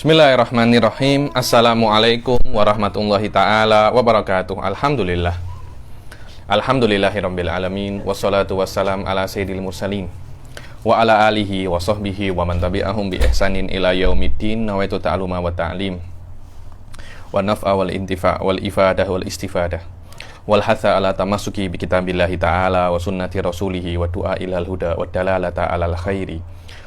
Bismillahirrahmanirrahim. Assalamualaikum warahmatullahi ta'ala wabarakatuh. Alhamdulillah. Alhamdulillahirabbil alamin. Wassalatu wassalam ala sayyidil mursalin wa ala alihi wa sahbihi wa man tabi'ahum bi ihsanin ila yaumiddin. Nawaitu ta'aluma wa ta'lim wa naf'a wal intifa' wal ifadah wal istifadah wal hatha ala tamassuki bi kitabillahi ta'ala wa sunnati rasulihi wa du'a ilal huda wa dalalata alal khairi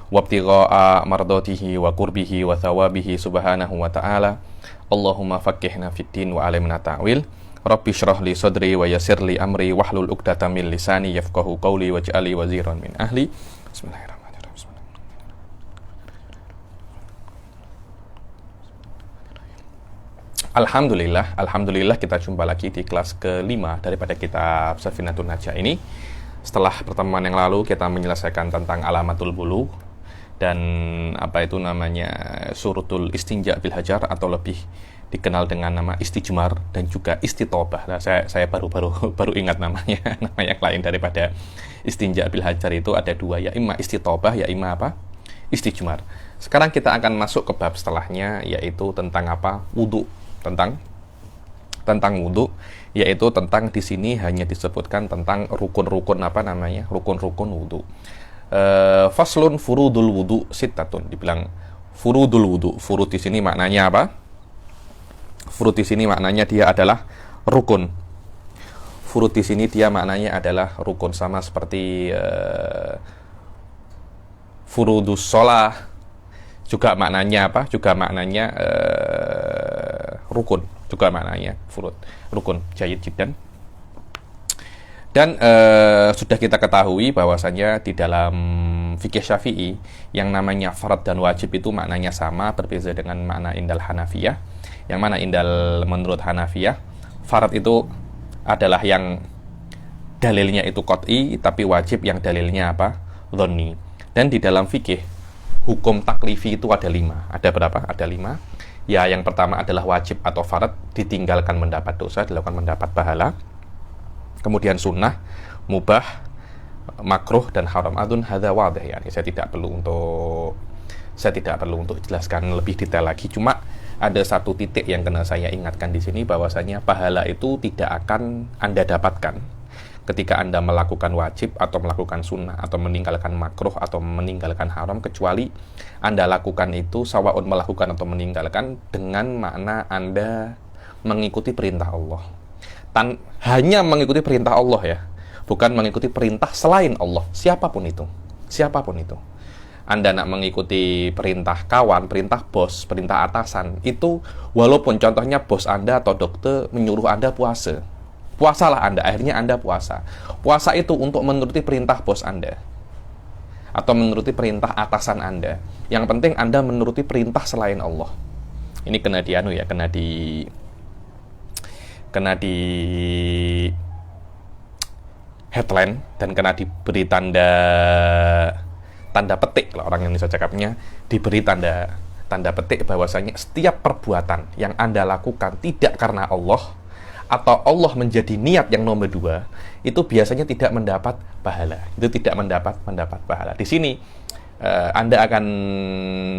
wabtigha'a mardatihi wa qurbihi wa thawabihi subhanahu wa ta'ala. Allahumma faqqihna fid din wa alimna ta'wil. Rabbi shrah li sadri wa yassir li amri wahlul 'uqdatam min lisani yafqahu qawli waj'alni waziran min ahli. Bismillahirrahmanirrahim. Alhamdulillah kita jumpa lagi di kelas ke-5 daripada kitab Safinatun Najah ini. Setelah pertemuan yang lalu kita menyelesaikan tentang alamatul bulu dan surutul istinja bil hajar atau lebih dikenal dengan nama istijmar dan juga istitobah. Nah, saya baru ingat namanya. Nama yang lain daripada istinja bil hajar itu ada dua, ya imma istitobah, ya imma istijmar. Sekarang kita akan masuk ke bab setelahnya, yaitu tentang wudu, tentang wudu, yaitu tentang di sini hanya disebutkan tentang rukun-rukun rukun-rukun wudu. Faslun furudul wudu sittatun, dibilang furudul wudu. Furud di sini maknanya apa? Furud di sini maknanya dia adalah rukun. Furud di sini dia maknanya adalah rukun, sama seperti furudus shalah juga maknanya apa? Juga maknanya rukun, juga maknanya furud, rukun. Jayyid jiddan. Dan sudah kita ketahui bahwasanya di dalam fikih Syafi'i yang namanya farad dan wajib itu maknanya sama, berbeda dengan makna indal Hanafiyah. Yang mana indal menurut Hanafiyah, farad itu adalah yang dalilnya itu qat'i, tapi wajib yang dalilnya dhanni. Dan di dalam fikih hukum taklifi itu ada 5. Ada berapa? Ada 5. Ya, yang pertama adalah wajib atau farad, ditinggalkan mendapat dosa, dilakukan mendapat pahala. Kemudian sunnah, mubah, makruh, dan haram. Adun hadza wadih, ya. Saya tidak perlu untuk jelaskan lebih detail lagi. Cuma ada satu titik yang kena saya ingatkan di sini, bahwasanya pahala itu tidak akan Anda dapatkan ketika Anda melakukan wajib atau melakukan sunnah atau meninggalkan makruh atau meninggalkan haram, kecuali Anda lakukan itu sawaun melakukan atau meninggalkan dengan makna Anda mengikuti perintah Allah. Hanya mengikuti perintah Allah, ya, bukan mengikuti perintah selain Allah, siapapun itu. Anda nak mengikuti perintah kawan, perintah bos, perintah atasan, itu walaupun contohnya bos Anda atau dokter menyuruh Anda puasalah Anda, akhirnya Anda puasa itu untuk menuruti perintah bos Anda atau menuruti perintah atasan Anda. Yang penting Anda menuruti perintah selain Allah. Ini kena di headline dan kena diberi tanda petik, kalau orang Indonesia cakapnya, diberi tanda petik bahwasanya setiap perbuatan yang Anda lakukan tidak karena Allah atau Allah menjadi niat yang nomor 2, itu biasanya tidak mendapat pahala. Itu tidak mendapat pahala. Di sini Anda akan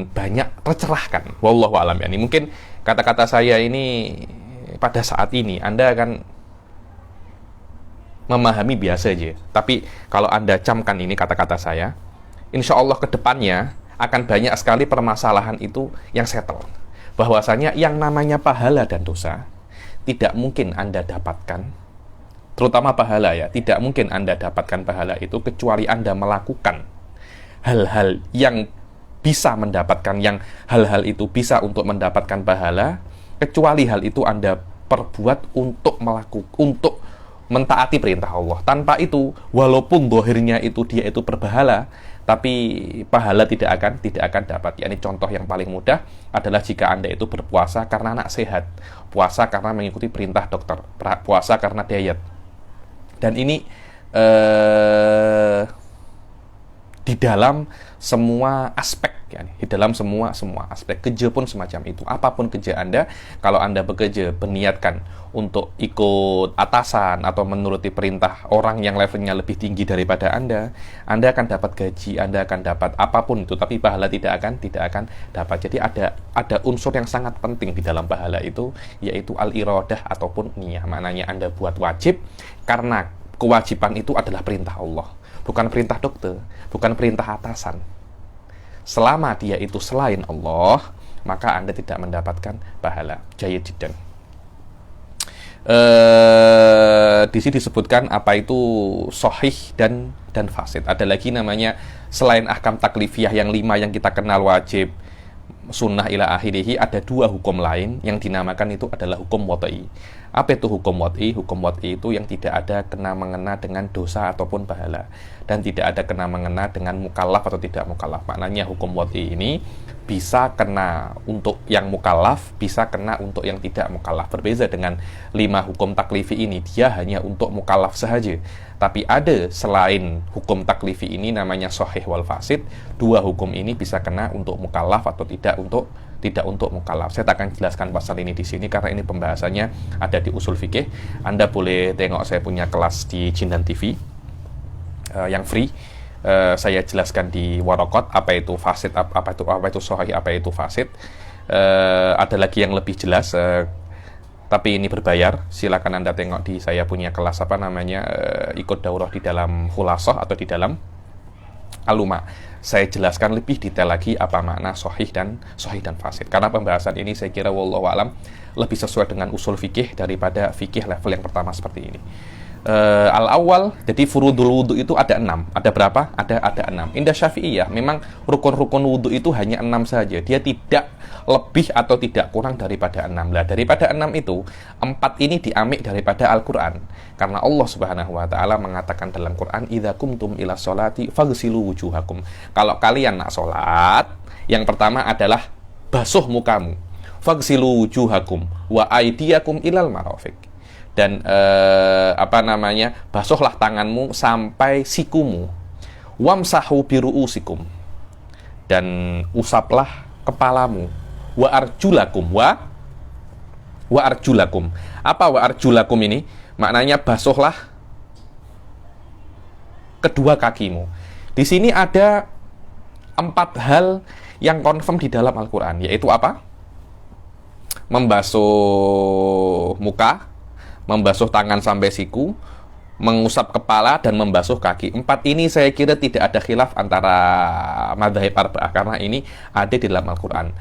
banyak tercerahkan. Wallahu a'lam, ya. Ini mungkin kata-kata saya ini pada saat ini Anda akan memahami biasa aja. Tapi kalau Anda camkan ini kata-kata saya, insya Allah ke depannya akan banyak sekali permasalahan itu yang settle. Bahwasanya yang namanya pahala dan dosa tidak mungkin Anda dapatkan, terutama pahala, ya, tidak mungkin Anda dapatkan pahala itu kecuali Anda melakukan hal-hal yang bisa mendapatkan, yang hal-hal itu bisa untuk mendapatkan pahala, kecuali hal itu Anda perbuat untuk mentaati perintah Allah. Tanpa itu, walaupun zahirnya itu dia itu berpahala, tapi pahala tidak akan dapat. Ya, ini contoh yang paling mudah adalah jika Anda itu berpuasa karena anak sehat, puasa karena mengikuti perintah dokter, puasa karena diet. Dan ini di dalam semua aspek, ya, di dalam semua aspek. Kerja pun semacam itu. Apapun kerja Anda, kalau Anda bekerja berniatkan untuk ikut atasan atau menuruti perintah orang yang levelnya lebih tinggi daripada Anda akan dapat gaji, Anda akan dapat apapun itu, tapi pahala tidak akan dapat. Jadi ada unsur yang sangat penting di dalam pahala itu, yaitu al-iradah ataupun niyah. Maknanya Anda buat wajib karena kewajiban itu adalah perintah Allah, bukan perintah dokter, bukan perintah atasan. Selama dia itu selain Allah, maka Anda tidak mendapatkan pahala. Jayyid jiddan. Di sini disebutkan apa itu sahih dan fasid. Ada lagi namanya, selain ahkam taklifiyah yang 5 yang kita kenal, wajib, sunnah ila akhirihi, ada 2 hukum lain yang dinamakan itu adalah hukum wad'i. Apa itu hukum wad'i? Hukum wad'i itu yang tidak ada kena-mengena dengan dosa ataupun pahala, dan tidak ada kena-mengena dengan mukallaf atau tidak mukallaf. Maknanya hukum wad'i ini bisa kena untuk yang mukallaf, bisa kena untuk yang tidak mukallaf. Berbeza dengan 5 hukum taklifi ini, dia hanya untuk mukallaf sahaja. Tapi ada selain hukum taklifi ini namanya sahih wal fasid, 2 hukum ini bisa kena untuk mukallaf atau tidak untuk mukallaf. Saya tak akan jelaskan pasal ini di sini karena ini pembahasannya ada di usul fikih. Anda boleh tengok saya punya kelas di Jindan TV yang free. Saya jelaskan di Waraqat apa itu fasid, apa itu sahih, apa itu fasid. Ada lagi yang lebih jelas, tapi ini berbayar. Silakan Anda tengok di saya punya kelas ikut daurah di dalam Khulasah atau di dalam Aluma. Saya jelaskan lebih detail lagi apa makna sahih dan fasid. Karena pembahasan ini saya kira wallahu alam lebih sesuai dengan usul fikih daripada fikih level yang pertama seperti ini. Al-awwal, jadi furudul wudu itu ada 6. Ada berapa? Ada 6. Indah Syafi'iyah, memang rukun-rukun wudu itu hanya 6 saja. Dia tidak lebih atau tidak kurang daripada 6. Lah, daripada 6 itu, 4 ini diambil daripada Al-Quran. Karena Allah Subhanahu wa Ta'ala mengatakan dalam Quran, "Idza kumtum ila sholati faghsilu wujuhakum." Kalau kalian nak sholat, yang pertama adalah basuh mukamu. Faghsilu wujuhakum wa aydiyakum ilal marafiq. Dan basuhlah tanganmu sampai sikumu. Wamsahu biru'usikum, dan usaplah kepalamu. Wa arjulakum, wa arjulakum. Apa wa arjulakum ini? Maknanya basuhlah kedua kakimu. Di sini ada 4 hal yang confirm di dalam Al-Quran, yaitu apa? Membasuh muka, membasuh tangan sampai siku, mengusap kepala, dan membasuh kaki. 4 ini saya kira tidak ada khilaf antara madzhab arba'ah, karena ini ada di dalam Al-Quran.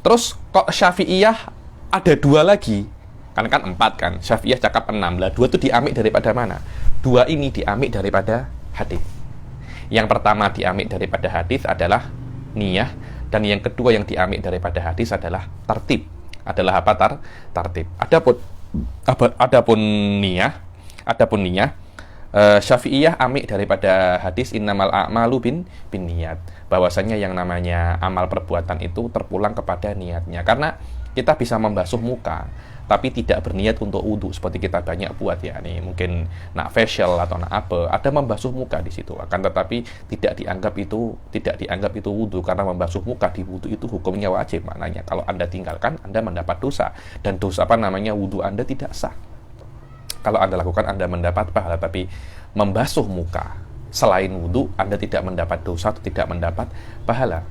Terus kok Syafi'iyah ada 2 lagi? Karena kan 4 kan, Syafi'iyah cakap 6. Lah 2 itu diambil daripada mana? 2 ini diambil daripada hadis. Yang pertama diambil daripada hadis adalah niyah, dan yang kedua yang diambil daripada hadis adalah tartib. Adalah apa? Tartib. Adapun niyah, Syafi'iyah ambil daripada hadis innamal a'malu bin niyat, bahwasanya yang namanya amal perbuatan itu terpulang kepada niatnya. Karena kita bisa membasuh muka tapi tidak berniat untuk wudhu, seperti kita banyak buat ya nih, mungkin nak facial atau nak apa, ada membasuh muka di situ, akan tetapi tidak dianggap itu wudhu, karena membasuh muka di wudhu itu hukumnya wajib. Maknanya kalau Anda tinggalkan, Anda mendapat dosa, dan dosa wudhu Anda tidak sah. Kalau Anda lakukan, Anda mendapat pahala, tapi membasuh muka selain wudhu, Anda tidak mendapat dosa atau tidak mendapat pahala.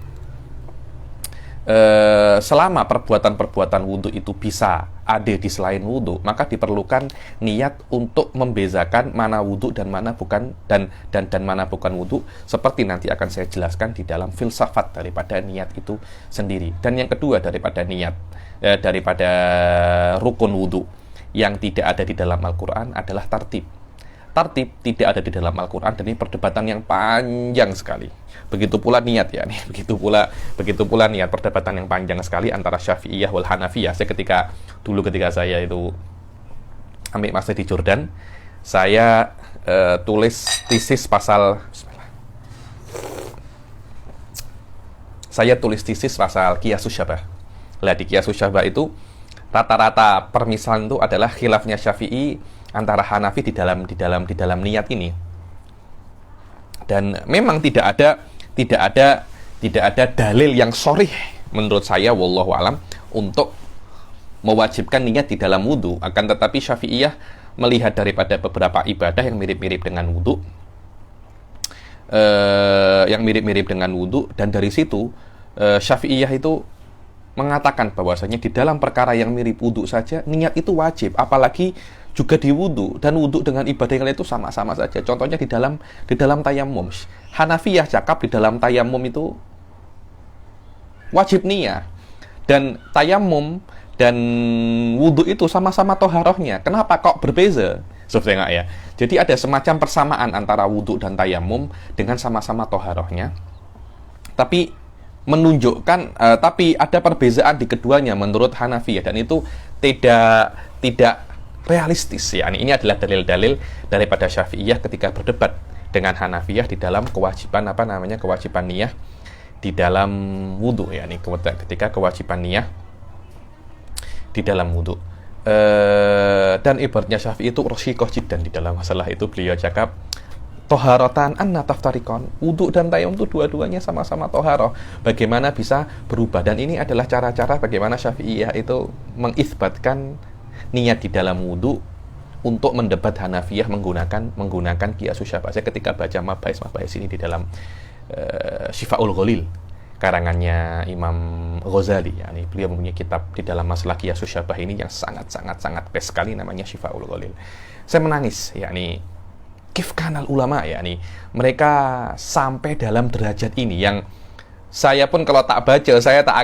Selama perbuatan-perbuatan wudhu itu bisa ada di selain wudhu, maka diperlukan niat untuk membezakan mana wudhu dan mana bukan, dan mana bukan wudhu, seperti nanti akan saya jelaskan di dalam filsafat daripada niat itu sendiri. Dan yang kedua daripada niat, daripada rukun wudhu yang tidak ada di dalam Al-Quran adalah tartib. Tartib tidak ada di dalam Al-Quran, dan ini perdebatan yang panjang sekali. Begitu pula niat ya nih, begitu pula niat, perdebatan yang panjang sekali antara Syafi'iyah wal Hanafiyah. Ketika saya itu ambil master di Jordan, saya tulis tesis pasal Qiyasus Syabah. Lah di Qiyasus Syabah itu rata-rata permisalan itu adalah khilafnya Syafi'i antara Hanafi di dalam niat ini. Dan memang tidak ada dalil yang sharih menurut saya wallahu alam untuk mewajibkan niat di dalam wudu. Akan tetapi Syafi'iyah melihat daripada beberapa ibadah yang mirip-mirip dengan wudu, dan dari situ Syafi'iyah itu mengatakan bahwasanya di dalam perkara yang mirip wudu saja niat itu wajib, apalagi juga di wudu, dan wudu dengan ibadah yang lain itu sama-sama saja. Contohnya di dalam tayamum, Hanafiyah cakap di dalam tayamum itu wajib niat, dan tayamum dan wudu itu sama-sama toharohnya. Kenapa kok berbeza? Sebenarnya ya. Jadi ada semacam persamaan antara wudu dan tayamum dengan sama-sama toharohnya. Tapi tapi ada perbezaan di keduanya menurut Hanafiyah, dan itu tidak realistis ya. Ini adalah dalil-dalil daripada Syafi'iyah ketika berdebat dengan Hanafiyah di dalam kewajiban niyah di dalam wudu ya. Ini ketika kewajiban niyah di dalam wudu. Dan ibaratnya Syafi'i itu rosikoh jiddan di dalam masalah itu. Beliau cakap toharatan anna taftarikon, wudu dan tayamum itu dua-duanya sama-sama toharoh. Bagaimana bisa berubah? Dan ini adalah cara-cara bagaimana Syafi'iyah itu mengisbatkan niat di dalam wudu untuk mendebat Hanafiyah menggunakan qiyasus syabah. Saya ketika baca mabahis ini di dalam Syifa'ul Ghalil karangannya Imam Ghazali ya, beliau mempunyai kitab di dalam masalah qiyasus syabah ini yang sangat best sekali, namanya Syifa'ul Ghalil. Saya menangis yakni kif kanal ulama yakni mereka sampai dalam derajat ini, yang saya pun kalau tak baca saya tak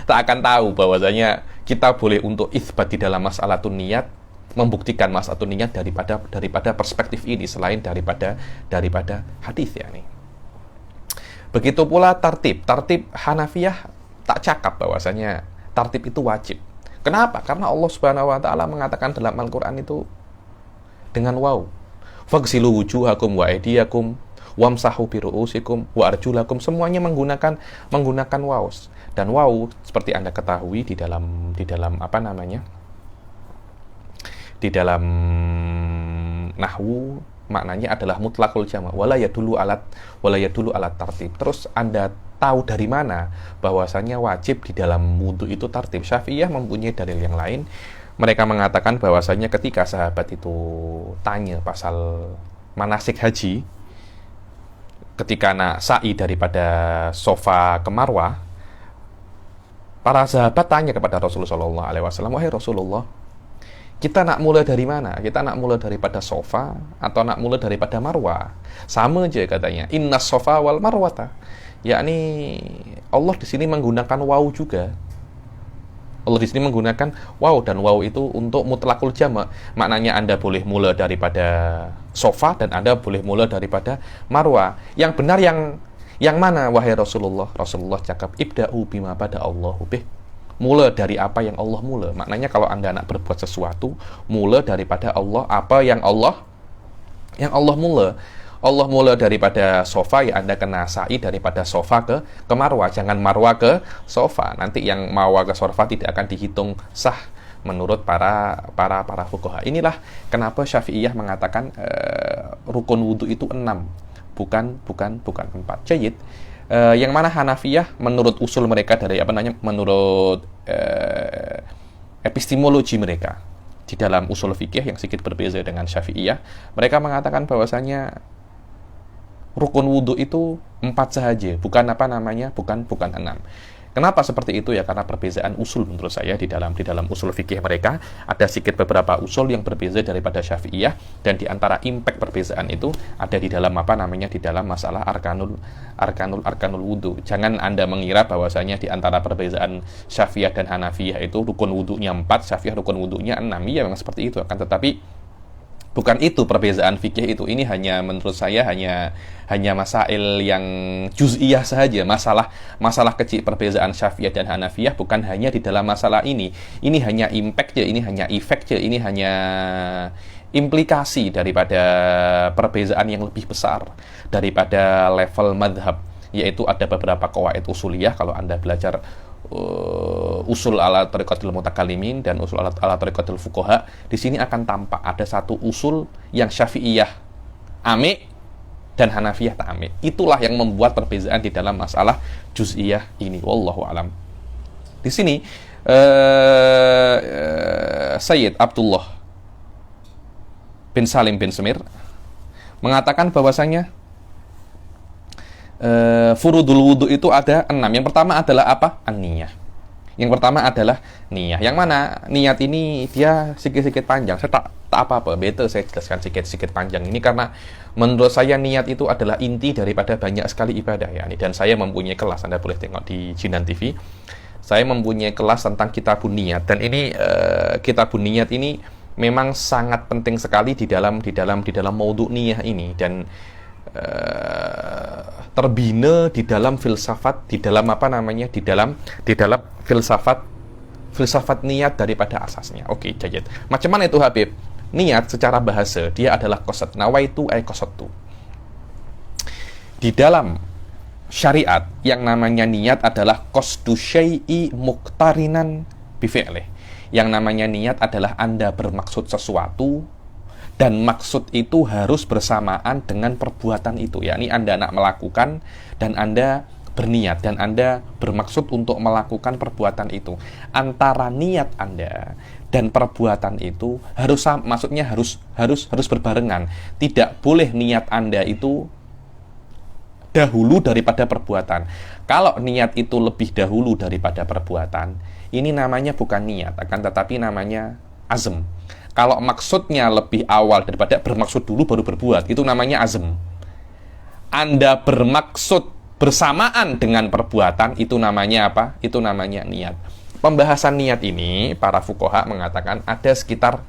akan tahu bahwasanya kita boleh untuk itsbat di dalam masalah niat, membuktikan masalah niat daripada perspektif ini selain daripada hadis ya nih. Begitu pula tartib Hanafiyah tak cakap bahwasanya tartib itu wajib. Kenapa? Karena Allah Subhanahu wa taala mengatakan dalam Al-Qur'an itu dengan waw. Faghsilu wujuhakum wa aydiyakum wamsahu bi ru'usikum wa arjulakum, semuanya menggunakan waw. Dan waw seperti Anda ketahui di dalam nahwu maknanya adalah mutlaqul jama' wala yadullu alat tartib. Terus Anda tahu dari mana bahwasanya wajib di dalam wudu itu tartib? Syafi'iyah mempunyai dalil yang lain. Mereka mengatakan bahwasanya ketika sahabat itu tanya pasal manasik haji, ketika nak sa'i daripada Sofa ke Marwah, para sahabat tanya kepada Rasulullah SAW, wahai Rasulullah, kita nak mulai dari mana? Kita nak mulai daripada Sofa atau nak mulai daripada Marwah? Sama aja katanya. Innas Sofa wal Marwata. Yakni Allah di sini menggunakan waw juga. Allah di sini menggunakan waw, dan waw itu untuk mutlaqul jama'. Maknanya Anda boleh mulai daripada Sofa dan Anda boleh mulai daripada Marwah. Yang benar yang mana wahai Rasulullah? Rasulullah cakap ibda'u bima bada Allahu bih. Mula dari apa yang Allah mula. Maknanya kalau Anda nak berbuat sesuatu, mula daripada Allah, apa yang Allah mula. Allah mula daripada Sofa, ya Anda kena sa'i daripada Sofa ke Marwah. Jangan Marwah ke Sofa. Nanti yang Marwah ke Sofa tidak akan dihitung sah menurut para fuqaha. Inilah kenapa Syafi'iyah mengatakan rukun wudu itu 6, bukan 4. Jayyid. Yang mana Hanafiyah menurut usul mereka menurut epistemologi mereka di dalam usul fikih yang sedikit berbeza dengan Syafi'iyah, mereka mengatakan bahwasanya rukun wudu itu 4 sahaja, bukan 6. Kenapa seperti itu ya? Karena perbezaan usul menurut saya di dalam usul fikih mereka ada sedikit beberapa usul yang berbeza daripada Syafi'iyah, dan di antara impact perbezaan itu ada di dalam di dalam masalah arkanul wudu. Jangan Anda mengira bahwasanya di antara perbezaan Syafi'iyah dan Hanafiyah itu rukun wudunya 4, Syafi'iyah rukun wudunya 6. Iya memang seperti itu, akan tetapi bukan itu perbezaan fikih itu. Ini menurut saya hanya masail yang juz'iyah saja, masalah kecil perbezaan Syafi'iyah dan Hanafiyah, bukan hanya di dalam masalah ini. Ini hanya impact aja, ini hanya efek aja, ini hanya implikasi daripada perbezaan yang lebih besar daripada level madhab, yaitu ada beberapa qawaid usuliyah. Kalau Anda belajar usul ala tariqatul mutakallimin dan usul ala tariqatul fuqaha, di sini akan tampak ada satu usul yang Syafi'iyah amik, dan Hanafiyah ta'mim. Itulah yang membuat perbedaan di dalam masalah juz'iyah ini. Wallahu alam. Di sini Sayyid Abdullah bin Salim bin Semir mengatakan bahwasanya furudul wudu itu ada 6. Yang pertama adalah apa? An-niyah. Yang pertama adalah niyah. Yang mana niat ini dia sedikit-sedikit panjang. Saya tak apa-apa, better saya jelaskan sedikit-sedikit panjang ini karena menurut saya niat itu adalah inti daripada banyak sekali ibadah ya. Dan saya mempunyai kelas, Anda boleh tengok di Jinan TV. Saya mempunyai kelas tentang kitabun niyat dan ini kitabun niyat ini memang sangat penting sekali di dalam maudhu niyah ini dan terbina di dalam filsafat, di dalam filsafat niat daripada asasnya. Oke, jayid. Macam mana itu Habib? Niat secara bahasa dia adalah qasad. Nawaitu ay qasadtu. Di dalam syariat yang namanya niat adalah qasdu syai'i muqtarinan bi fi'lih. Yang namanya niat adalah Anda bermaksud sesuatu dan maksud itu harus bersamaan dengan perbuatan itu, yakni Anda nak melakukan dan Anda berniat dan Anda bermaksud untuk melakukan perbuatan itu. Antara niat Anda dan perbuatan itu maksudnya harus berbarengan. Tidak boleh niat Anda itu dahulu daripada perbuatan. Kalau niat itu lebih dahulu daripada perbuatan, ini namanya bukan niat, akan tetapi namanya azm. Kalau maksudnya lebih awal daripada bermaksud dulu baru berbuat, itu namanya azm. Anda bermaksud bersamaan dengan perbuatan, itu namanya apa? Itu namanya niat. Pembahasan niat ini, para fuqaha mengatakan ada sekitar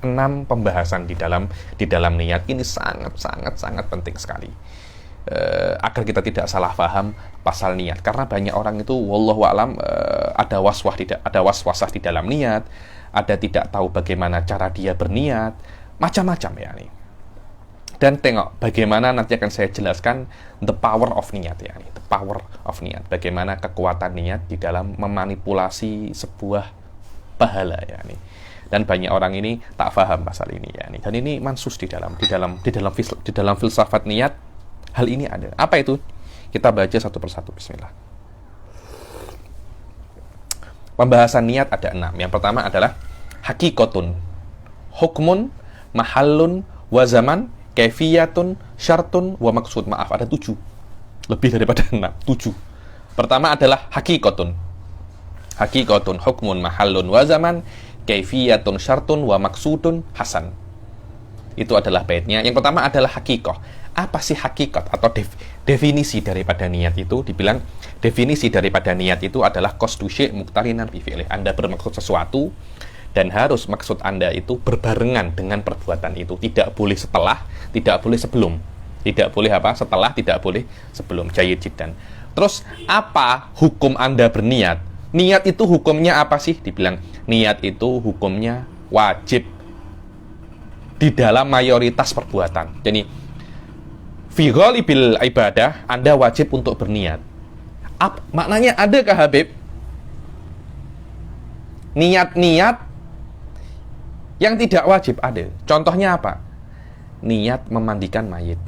6 pembahasan di dalam niat. Ini sangat penting sekali. Agar kita tidak salah paham pasal niat. Karena banyak orang itu, wallahu a'lam, ada waswasah di dalam niat, ada tidak tahu bagaimana cara dia berniat, macam-macam ya nih. Dan tengok bagaimana nanti akan saya jelaskan the power of niat ya nih, the power of niat. Bagaimana kekuatan niat di dalam memanipulasi sebuah pahala ya nih. Dan banyak orang ini tak paham pasal ini ya nih. Dan ini mansus di dalam filsafat niat hal ini ada. Apa itu? Kita baca satu persatu. Bismillah. Pembahasan niat ada 6. Yang pertama adalah hakikatun, hukmun, mahallun, wa zaman, kaifiyatun, syartun, wa maksud. Maaf, ada 7. Lebih daripada 6, 7. Pertama adalah hakikatun. Hakikatun, hukmun, mahallun, wa zaman, kaifiyatun, syartun, wa maksudun, hasan. Itu adalah baitnya. Yang pertama adalah hakikah. Apa sih hakikat atau definisi daripada niat itu? Dibilang definisi daripada niat itu adalah qasdu syai' muqtarinan bi fi'lih. Anda bermaksud sesuatu dan harus maksud Anda itu berbarengan dengan perbuatan itu. Tidak boleh setelah, tidak boleh sebelum. Tidak boleh apa? Setelah, tidak boleh sebelum. Jayyid jiddan. Terus apa hukum Anda berniat? Niat itu hukumnya apa sih? Dibilang niat itu hukumnya wajib di dalam mayoritas perbuatan. Jadi fi ghalibil ibadah, Anda wajib untuk berniat. Maknanya adakah Habib niat-niat yang tidak wajib? Ada. Contohnya apa? Niat memandikan mayit.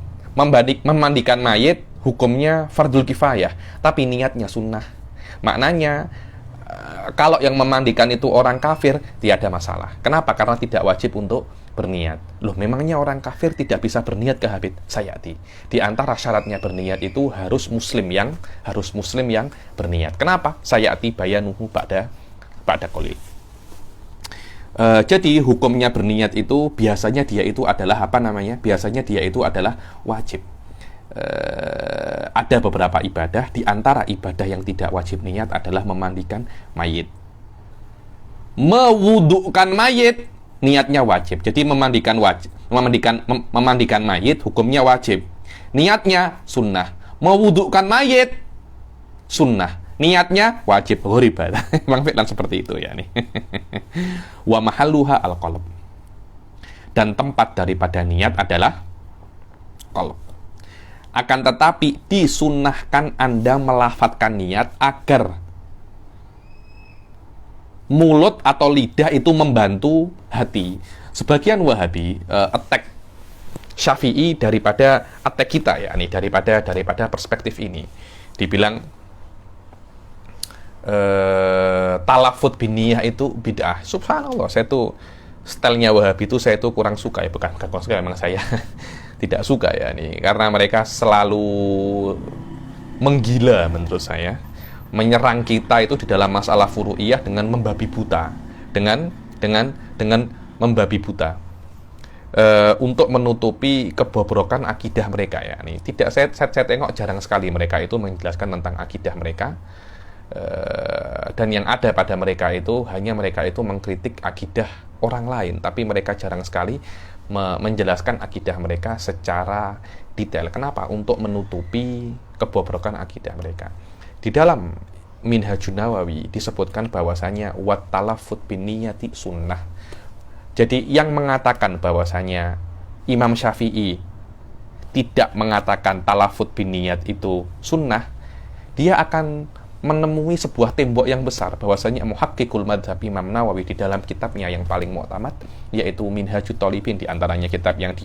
Memandikan mayit hukumnya fardul kifayah, tapi niatnya sunnah. Maknanya kalau yang memandikan itu orang kafir, tiada masalah. Kenapa? Karena tidak wajib untuk berniat. Loh, memangnya orang kafir tidak bisa berniat ke Habib? Sayati. Di antara syaratnya berniat itu harus muslim yang berniat. Kenapa? Sayati bayanuhu ba'da qoli. Jadi hukumnya berniat itu biasanya dia itu adalah apa namanya? Biasanya dia itu adalah wajib. Ada beberapa ibadah, di antara ibadah yang tidak wajib niat adalah memandikan mayit. Mewudukan mayit niatnya wajib. Jadi memandikan mayit hukumnya wajib. Niatnya sunnah. Mewudukan mayit sunnah. Niatnya wajib. Ghoribat. Memang fi'lan seperti itu ya nih. Wa mahalluha al-qalb. Dan tempat daripada niat adalah qalb. Akan tetapi disunnahkan Anda melafadzkan niat agar mulut atau lidah itu membantu hati. Sebagian Wahabi attack Syafi'i daripada atek kita ya, nih daripada perspektif ini. Dibilang talafut biniyah itu bid'ah. Subhanallah, saya tuh stylenya Wahabi itu saya tuh kurang suka ya, bukan kurang suka, memang saya tidak suka ya nih, karena mereka selalu menggila menurut saya, menyerang kita itu di dalam masalah furu'iyah dengan membabi buta, dengan membabi buta, untuk menutupi kebobrokan akidah mereka ya nih. Tidak, saya tengok jarang sekali mereka itu menjelaskan tentang akidah mereka. Dan yang ada pada mereka itu hanya mereka itu mengkritik akidah orang lain, tapi mereka jarang sekali menjelaskan akidah mereka secara detail. Kenapa? Untuk menutupi kebobrokan akidah mereka. Di dalam Minhajun Nawawi disebutkan bahwasanya wat talafut bin niyati sunnah. Jadi yang mengatakan bahwasanya Imam Syafi'i tidak mengatakan talafut bin niyat itu sunnah, dia akan menemui sebuah tembok yang besar, bahwasanya Muhaqqiqul Madzhab Imam Nawawi di dalam kitabnya yang paling mu'tamad, yaitu Minhajut Thalibin, di antaranya kitab yang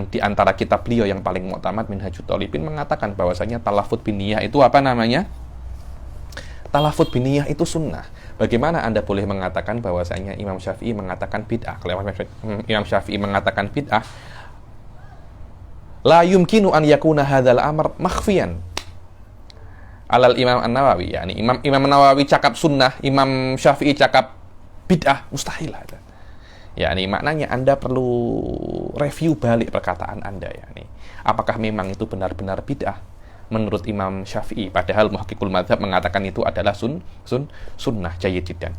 di antara kitab beliau yang paling mu'tamad, Minhajut Thalibin, mengatakan bahwasanya talafut bin niyah itu apa namanya? Talafut bin niyah itu sunnah. Bagaimana Anda boleh mengatakan bahwasanya Imam Syafi'i mengatakan bid'ah? Kalau Imam Syafi'i mengatakan bid'ah, la yumkinu an yakuna hadzal amr makhfiyan alal Imam An-Nawawi. Yani Imam Nawawi cakap sunnah, Imam Syafi'i cakap bid'ah, mustahil ada. Ya, ini maknanya Anda perlu review balik perkataan Anda ya. Nih, apakah memang itu benar-benar bid'ah menurut Imam Syafi'i? Padahal Muhaqqiqul Madzhab mengatakan itu adalah sunnah, jayyid jiddan.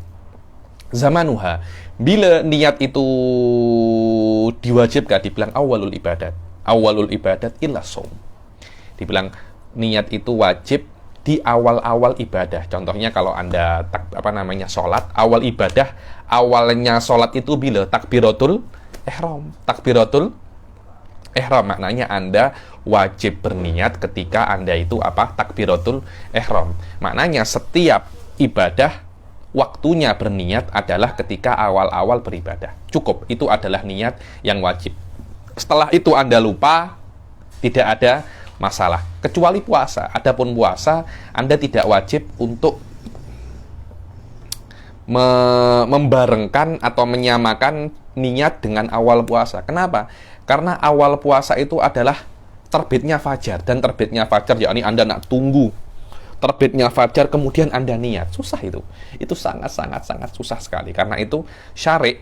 Zamanuha, bila niat itu diwajibkan, dibilang awalul ibadat illa shaum. Dibilang niat itu wajib di awal-awal ibadah. Contohnya kalau Anda sholat, awal ibadah, awalnya sholat itu bila takbiratul ihram, maknanya Anda wajib berniat ketika Anda itu takbiratul ihram. Maknanya setiap ibadah waktunya berniat adalah ketika awal-awal beribadah. Cukup, itu adalah niat yang wajib. Setelah itu Anda lupa, tidak ada masalah, kecuali puasa. Adapun puasa, Anda tidak wajib untuk membarengkan atau menyamakan niat dengan awal puasa. Kenapa? Karena awal puasa itu adalah terbitnya fajar, dan terbitnya fajar yakni Anda nak tunggu terbitnya fajar kemudian Anda niat. Susah itu. Itu sangat susah sekali. Karena itu syari',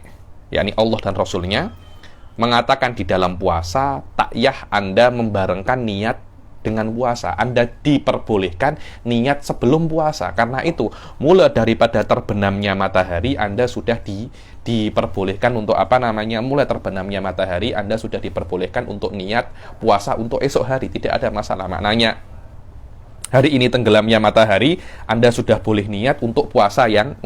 yakni Allah dan Rasulnya mengatakan di dalam puasa tak yah Anda membarengkan niat dengan puasa. Anda diperbolehkan niat sebelum puasa. Karena itu, mulai daripada terbenamnya matahari, Anda sudah diperbolehkan untuk mulai terbenamnya matahari, Anda sudah diperbolehkan untuk niat puasa untuk esok hari. Tidak ada masalah. Maknanya, hari ini tenggelamnya matahari, Anda sudah boleh niat untuk puasa yang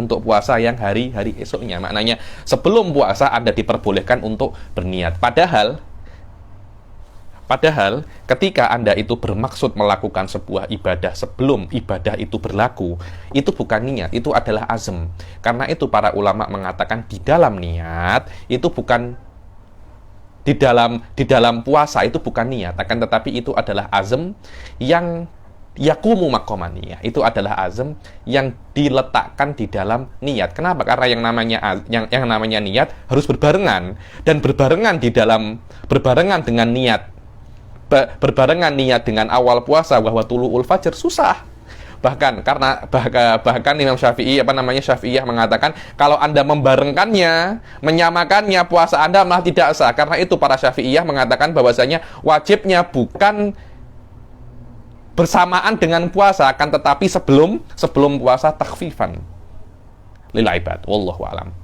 hari-hari esoknya. Maknanya, sebelum puasa Anda diperbolehkan untuk berniat. Padahal ketika Anda itu bermaksud melakukan sebuah ibadah sebelum ibadah itu berlaku, itu bukan niat, itu adalah azm. Karena itu para ulama mengatakan di dalam niat itu bukan di dalam puasa itu bukan niat, akan tetapi itu adalah azm yang yakumu maqaman niyah. Itu adalah azm yang diletakkan di dalam niat. Kenapa? Karena yang namanya niat harus berbarengan, dan berbarengan dengan niat, berbarengan niat dengan awal puasa bahwa tulu'ul fajr susah. Bahkan Imam Syafi'i Syafi'iyah mengatakan kalau Anda membarengkannya, menyamakannya, puasa Anda malah tidak sah. Karena itu para Syafi'iyah mengatakan bahwasanya wajibnya bukan bersamaan dengan puasa, akan tetapi sebelum puasa takhfifan lil ibad. Wallahu a'lam.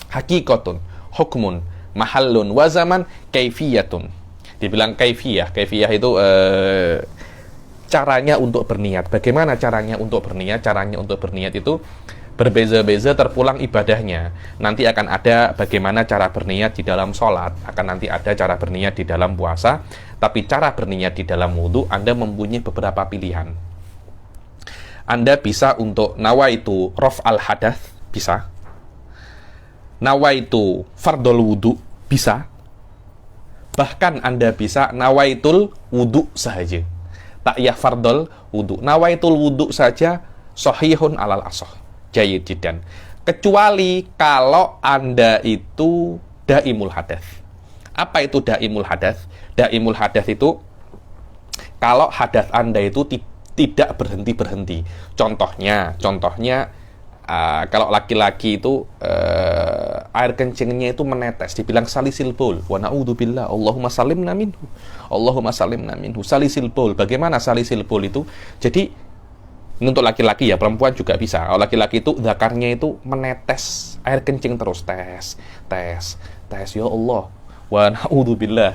Hakikatun, hukmun, mahallun, wa zaman, kaifiyatun. Dibilang kaifiyah itu caranya untuk berniat. Bagaimana caranya untuk berniat? Caranya untuk berniat itu berbeza-beza terpulang ibadahnya. Nanti akan ada bagaimana cara berniat di dalam sholat, akan nanti ada cara berniat di dalam puasa, tapi cara berniat di dalam wudhu Anda mempunyai beberapa pilihan. Anda bisa untuk nawaitu raf'al hadath, bisa. Nawaitu fardol wudhu, bisa. Bahkan Anda bisa nawaitul wudu saja. Takyah fardol wudu. Nawaitul wudu saja sahihun alal asah. Jayyid jiddan. Kecuali kalau Anda itu daimul hadas. Apa itu daimul hadas? Daimul hadas itu kalau hadas Anda itu tidak berhenti-berhenti. Contohnya kalau laki-laki itu air kencingnya itu menetes, dibilang salisil baul. Wa na'udzubillah, Allahumma salimna minhu. Allahumma salimna minhu. Salisil baul. Bagaimana salisil baul itu? Jadi ini untuk laki-laki ya, perempuan juga bisa. Kalau laki-laki itu zakarnya itu menetes air kencing terus, tes. Ya Allah. Wa na'udzubillah.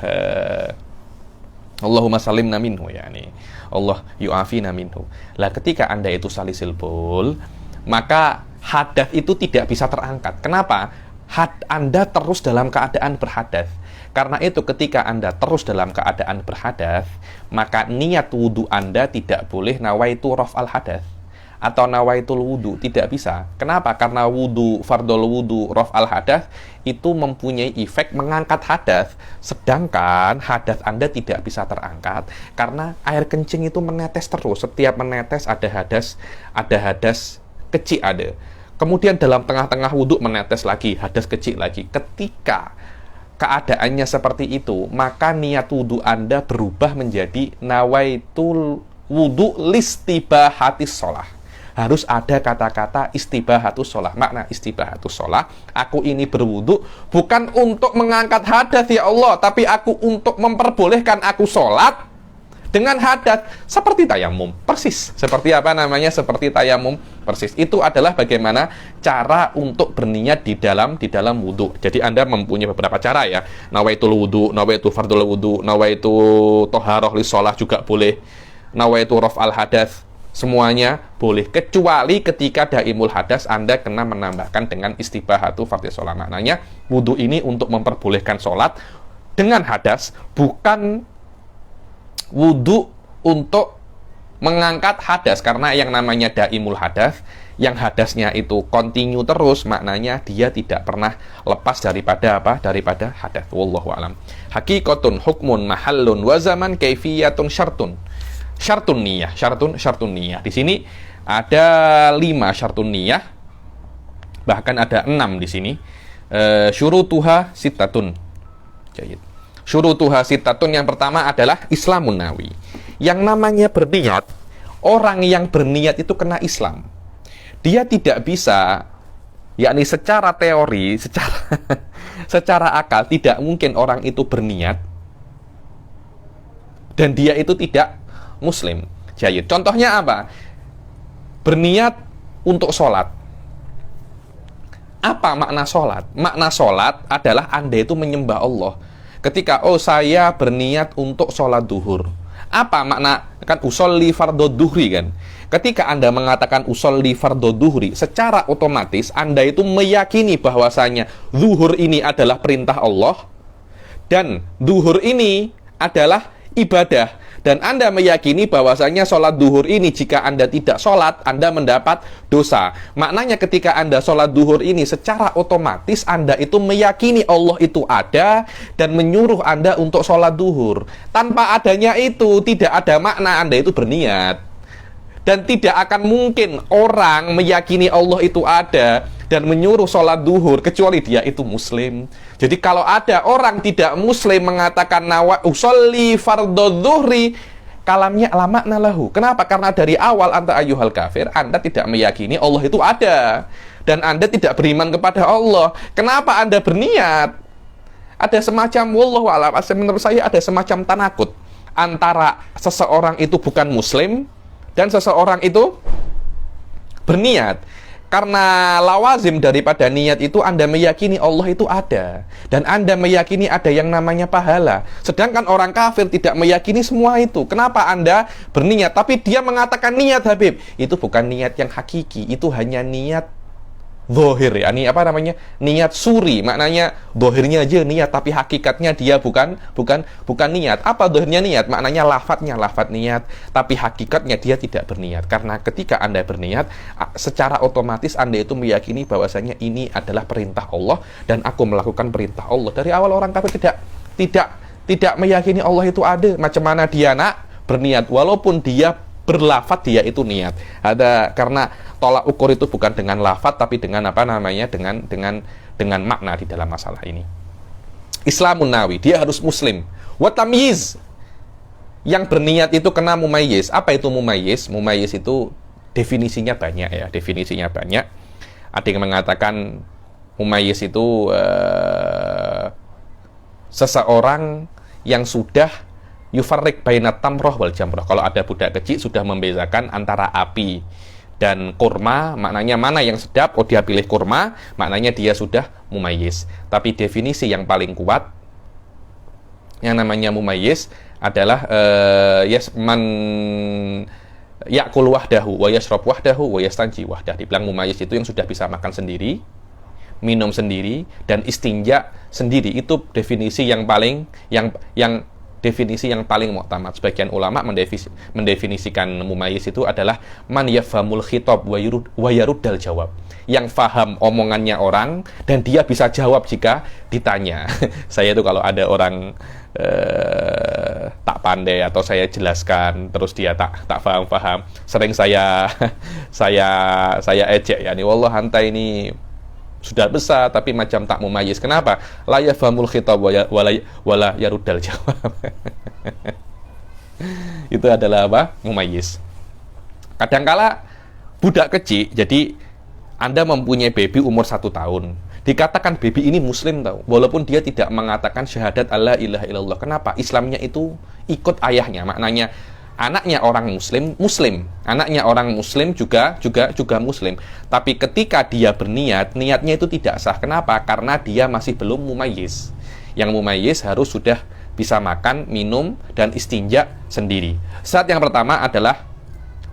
Allahumma salimna minhu, yani Allah yu'afina minhu. Lah ketika Anda itu salisil baul, maka hadas itu tidak bisa terangkat. Kenapa? Anda terus dalam keadaan berhadas. Karena itu ketika Anda terus dalam keadaan berhadas, maka niat wudhu Anda tidak boleh nawaitu raf'al hadas atau nawaitul wudhu, tidak bisa. Kenapa? Karena wudhu, fardol wudhu, raf'al hadas itu mempunyai efek mengangkat hadas, sedangkan hadas Anda tidak bisa terangkat karena air kencing itu menetes terus. Setiap menetes ada hadas kecil ada. Kemudian dalam tengah-tengah wudhu menetes lagi, hadas kecil lagi. Ketika keadaannya seperti itu, maka niat wudhu Anda berubah menjadi nawaitul wudhu listibahatis sholah. Harus ada kata-kata istibahatus sholah. Makna istibahatus sholah, aku ini berwudhu bukan untuk mengangkat hadas ya Allah, tapi aku untuk memperbolehkan aku sholat dengan hadas seperti tayamum, persis. Seperti apa namanya? Seperti tayamum, persis. Itu adalah bagaimana cara untuk berniat di dalam wudhu. Jadi Anda mempunyai beberapa cara ya. Nawaitul wudhu, nawaitu fardul wudhu, nawaitu toharoh li sholah juga boleh. Nawaitu raf'al hadas, semuanya boleh. Kecuali ketika daimul hadas Anda kena menambahkan dengan istibahatu fardhu sholah. Maknanya wudhu ini untuk memperbolehkan sholat dengan hadas, bukan wudhu untuk mengangkat hadas. Karena yang namanya daimul hadas, yang hadasnya itu kontinu terus, maknanya dia tidak pernah lepas daripada apa? Daripada hadas. Wallahu alam. Hakikatun hukmun mahallun wa zaman kaifiyatun syartun. Syartun niyah, syartun niyah. Di sini ada 5 syartun niyah. Bahkan ada 6 di sini. Syurutuha sittatun. Jayid. Syurutuha sittatun, yang pertama adalah Islamun nawi. Yang namanya berniat, orang yang berniat itu kena Islam. Dia tidak bisa, yakni secara teori, secara akal, tidak mungkin orang itu berniat dan dia itu tidak Muslim. Jayid. Contohnya apa? Berniat untuk sholat. Apa makna sholat? Makna sholat adalah Anda itu menyembah Allah. Ketika, saya berniat untuk sholat duhur. Apa makna? Kan usolli fardhu duhri kan. Ketika Anda mengatakan usolli fardhu duhri, secara otomatis Anda itu meyakini bahwasanya zuhur ini adalah perintah Allah dan duhur ini adalah ibadah. Dan Anda meyakini bahwasanya sholat duhur ini, jika Anda tidak sholat, Anda mendapat dosa. Maknanya ketika Anda sholat duhur ini, secara otomatis Anda itu meyakini Allah itu ada dan menyuruh Anda untuk sholat duhur. Tanpa adanya itu, tidak ada makna Anda itu berniat. Dan tidak akan mungkin orang meyakini Allah itu ada dan menyuruh sholat duhur kecuali dia itu Muslim. Jadi kalau ada orang tidak Muslim mengatakan nawa usolli fardhu dhuhri, kalamnya la makna lahu. Kenapa? Karena dari awal anta ayyuhal kafir, Anda tidak meyakini Allah itu ada dan Anda tidak beriman kepada Allah. Kenapa Anda berniat? Ada semacam, wallahu a'lam, menurut saya ada semacam tanakut antara seseorang itu bukan Muslim dan seseorang itu berniat. Karena lawazim daripada niat itu Anda meyakini Allah itu ada dan Anda meyakini ada yang namanya pahala. Sedangkan orang kafir tidak meyakini semua itu. Kenapa Anda berniat? Tapi dia mengatakan niat, Habib. Itu bukan niat yang hakiki, itu hanya niat zahir ya. Ini apa namanya? Niat suri. Maknanya zahirnya aja niat, tapi hakikatnya dia bukan niat. Apa zahirnya niat? Maknanya lafadznya lafadz niat, tapi hakikatnya dia tidak berniat. Karena ketika Anda berniat, secara otomatis Anda itu meyakini bahwasanya ini adalah perintah Allah dan aku melakukan perintah Allah. Dari awal orang kafir tidak meyakini Allah itu ada, macam mana dia nak berniat walaupun dia berlafat dia itu niat. Ada karena tolak ukur itu bukan dengan lafat tapi dengan apa namanya? dengan makna di dalam masalah ini. Islamun nawi, dia harus muslim. Wa tamyiz. Yang berniat itu kena mumayyiz. Apa itu mumayyiz? Mumayyiz itu definisinya banyak ya, definisinya banyak. Ada yang mengatakan mumayyiz itu seseorang yang sudah yufarrik bainat tamroh wal jamroh. Kalau ada budak kecil sudah membedakan antara api dan kurma, maknanya mana yang sedap, oh dia pilih kurma, maknanya dia sudah mumayyiz. Tapi definisi yang paling kuat yang namanya mumayyiz adalah man yakul wahdahu wa yashrab wahdahu wa yastanji wahdah. Dibilang mumayyiz itu yang sudah bisa makan sendiri, minum sendiri, dan istinja sendiri. Itu definisi yang paling definisi yang paling muktamad. Sebagian ulama mendefinisikan mumayyiz itu adalah man yafhamul khitab wa yaruddal jawab. Yang faham omongannya orang dan dia bisa jawab jika ditanya. Saya itu kalau ada orang tak pandai atau saya jelaskan terus dia tak paham, sering saya ejek ya, wallah anta ini sudah besar tapi macam tak mumayyiz. Kenapa? La yafhamul khitab wala yaruddal jawab. Itu adalah apa? Mumayyiz. Kadangkala budak kecil, jadi Anda mempunyai baby umur 1 tahun. Dikatakan baby ini muslim tahu, walaupun dia tidak mengatakan syahadat alla ilaha illallah. Kenapa? Islamnya itu ikut ayahnya. Maknanya anaknya orang muslim, anaknya orang muslim juga muslim. Tapi ketika dia berniat, niatnya itu tidak sah. Kenapa? Karena dia masih belum mumayyiz. Yang mumayyiz harus sudah bisa makan, minum, dan istinja sendiri. Syarat yang pertama adalah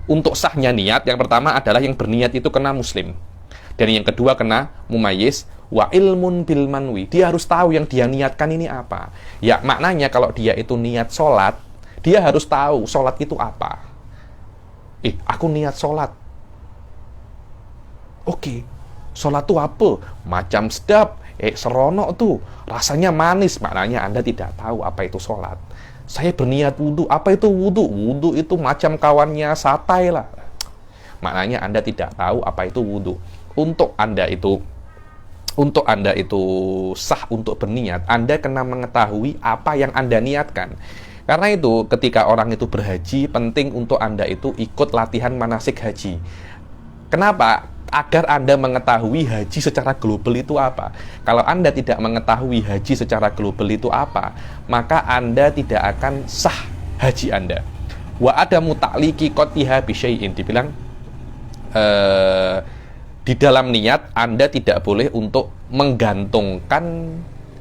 untuk sahnya niat. Yang pertama adalah yang berniat itu kena muslim. Dan yang kedua kena mumayyiz. Wa ilmun bil manwi. Dia harus tahu yang dia niatkan ini apa. Ya maknanya kalau dia itu niat sholat, dia harus tahu sholat itu apa. Aku niat sholat. Oke, sholat itu apa? Macam sedap, seronok tuh, rasanya manis. Maknanya Anda tidak tahu apa itu sholat. Saya berniat wudhu. Apa itu wudhu? Wudhu itu macam kawannya satai lah. Maknanya Anda tidak tahu apa itu wudhu. Untuk Anda itu sah untuk berniat, Anda kena mengetahui apa yang Anda niatkan. Karena itu ketika orang itu berhaji, penting untuk Anda itu ikut latihan manasik haji. Kenapa? Agar Anda mengetahui haji secara global itu apa. Kalau Anda tidak mengetahui haji secara global itu apa, maka Anda tidak akan sah haji Anda. Wa adamu ta'liqi qatiha bi syai'in. Dibilang di dalam niat Anda tidak boleh untuk menggantungkan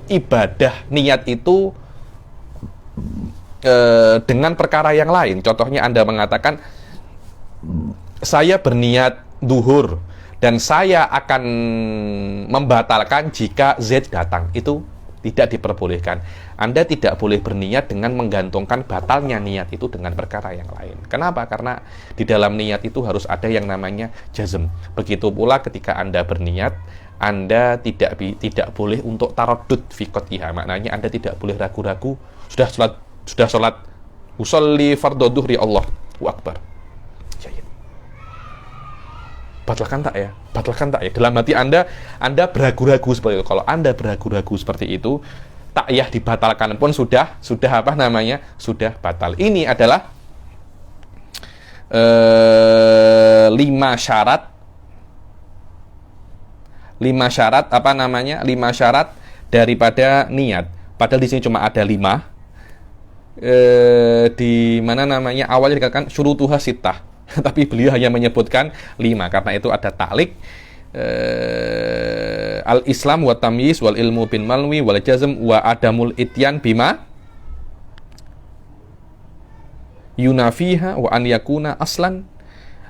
ibadah niat itu dengan perkara yang lain. Contohnya Anda mengatakan saya berniat duhur dan saya akan membatalkan jika Z datang. Itu tidak diperbolehkan. Anda tidak boleh berniat dengan menggantungkan batalnya niat itu dengan perkara yang lain. Kenapa? Karena di dalam niat itu harus ada yang namanya jazm. Begitu pula ketika Anda berniat, Anda tidak boleh untuk taraddud fi qatiha. Maknanya Anda tidak boleh ragu-ragu. Sudah sholat usolli fardhu dhuhri Allahu akbar. Batalkan tak ya? Batalkan tak ya? Dalam hati Anda beragu-ragu seperti itu. Kalau Anda beragu-ragu seperti itu, takyah dibatalkan pun sudah apa namanya? Sudah batal. Ini adalah 5 syarat apa namanya? 5 syarat daripada niat. Padahal di sini cuma ada 5. Di mana namanya? Awalnya dikatakan syurutuha sittah. Tapi beliau hanya menyebutkan 5. Karena itu ada ta'liq, al-islam wa tamyiz wal ilmu bin malwi wal jazm wa adamul ityan bima yunafiha wa an yakuna aslan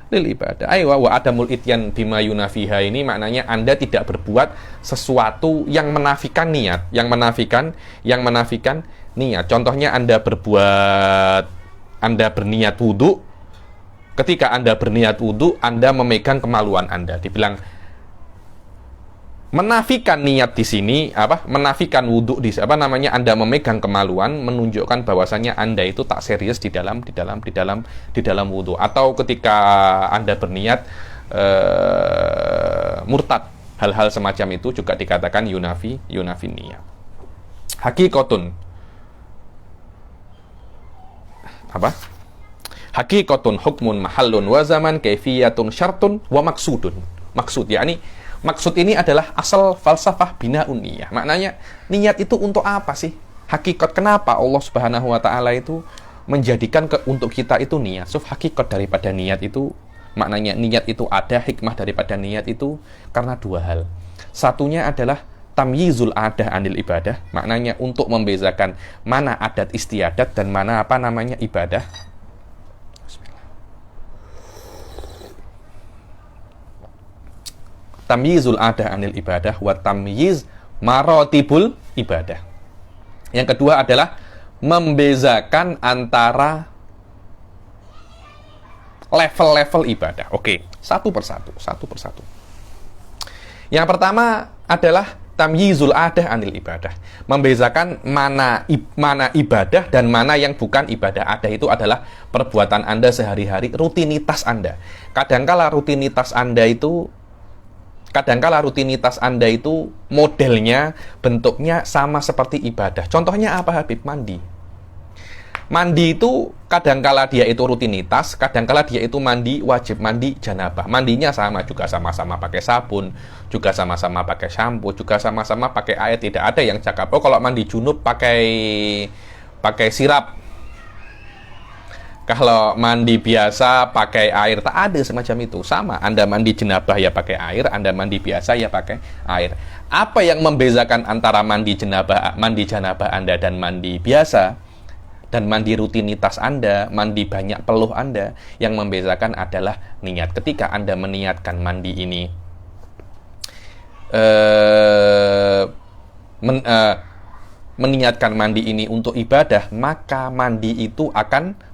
lil ibadah. Aywa wa adamul ityan bima yunafiha ini maknanya Anda tidak berbuat sesuatu yang menafikan niat, yang menafikan niat. Contohnya Anda berniat wudhu. Ketika Anda berniat wudhu, Anda memegang kemaluan Anda. Dibilang Menafikan niat di sini menafikan wudhu Anda memegang kemaluan menunjukkan bahwasanya Anda itu tak serius di dalam wudhu, atau ketika Anda berniat murtad. Hal-hal semacam itu juga dikatakan yunafi niat. Hakikatun hakikatun hukmun mahallun wa zaman kaifiyatun syartun wa maksudun. Maksud ini adalah asal falsafah binaun niyah. Maknanya, niat itu untuk apa sih? Hakikat kenapa Allah Subhanahu wa taala itu menjadikan untuk kita itu niat. Hakikat daripada niat itu, maknanya niat itu ada, hikmah daripada niat itu karena dua hal. Satunya adalah tamyizul adah anil ibadah, maknanya untuk membezakan mana adat istiadat dan mana ibadah. Tamyizul adah anil ibadah wa tamyiz maratibul ibadah. Yang kedua adalah membezakan antara level-level ibadah. Oke, satu persatu. Yang pertama adalah tamyizul adah anil ibadah. Membezakan mana ibadah dan mana yang bukan ibadah. Adah itu adalah perbuatan Anda sehari-hari, rutinitas Anda. Kadangkala rutinitas Anda itu modelnya, bentuknya sama seperti ibadah. Contohnya apa, Habib? Mandi itu kadangkala dia itu rutinitas, kadangkala dia itu mandi wajib, mandi janabah. Mandinya juga sama-sama pakai sabun, juga sama-sama pakai shampoo, juga sama-sama pakai air. Tidak ada yang cakap, oh kalau mandi junub pakai sirap. Kalau mandi biasa pakai air, tak ada semacam itu. Sama, Anda mandi janabah ya pakai air, Anda mandi biasa ya pakai air. Apa yang membezakan antara mandi janabah Anda dan mandi biasa, dan mandi rutinitas Anda, mandi banyak peluh Anda? Yang membezakan adalah niat. Ketika Anda meniatkan mandi ini meniatkan mandi ini untuk ibadah, maka mandi itu akan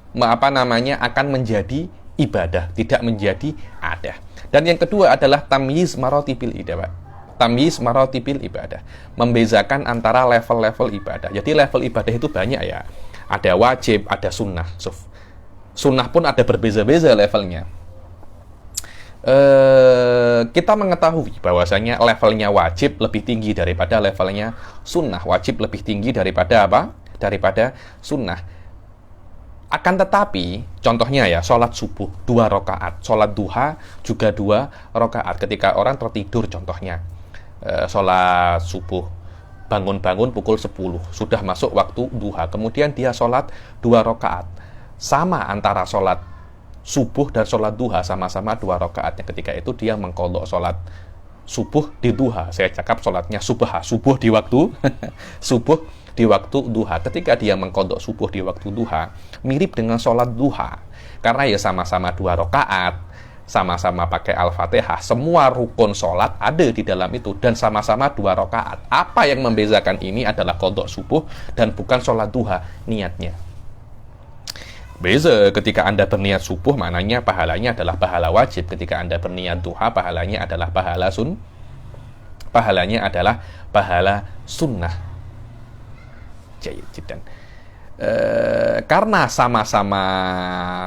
menjadi ibadah, tidak menjadi adah. Dan yang kedua adalah tamyiz maratibil ibadah. Tamyiz maratibil ibadah, membezakan antara level-level ibadah. Jadi level ibadah itu banyak ya. Ada wajib, ada sunnah. Sunnah pun ada berbeza-beza levelnya. Kita mengetahui bahwasanya levelnya wajib lebih tinggi daripada levelnya sunnah. Wajib lebih tinggi daripada sunnah. Akan tetapi, contohnya ya, sholat subuh 2 rakaat, sholat duha juga 2 rakaat. Ketika orang tertidur, contohnya sholat subuh, bangun-bangun pukul 10, sudah masuk waktu duha, kemudian dia sholat 2 rakaat. Sama antara sholat subuh dan sholat duha, sama-sama 2 rakaatnya. Ketika itu dia mengqadha sholat subuh di duha. Saya cakap sholatnya subuh di waktu subuh di waktu duha. Ketika dia mengqadha subuh di waktu duha, mirip dengan sholat duha, karena ya sama-sama 2 rakaat, sama-sama pakai Al-Fatihah, semua rukun sholat ada di dalam itu, dan sama-sama 2 rakaat. Apa yang membezakan ini adalah qadha subuh dan bukan sholat duha, niatnya. Beza ketika Anda berniat subuh, maknanya pahalanya adalah pahala wajib. Ketika Anda berniat duha, pahalanya adalah pahala sunnah. Jayyid. Karena sama-sama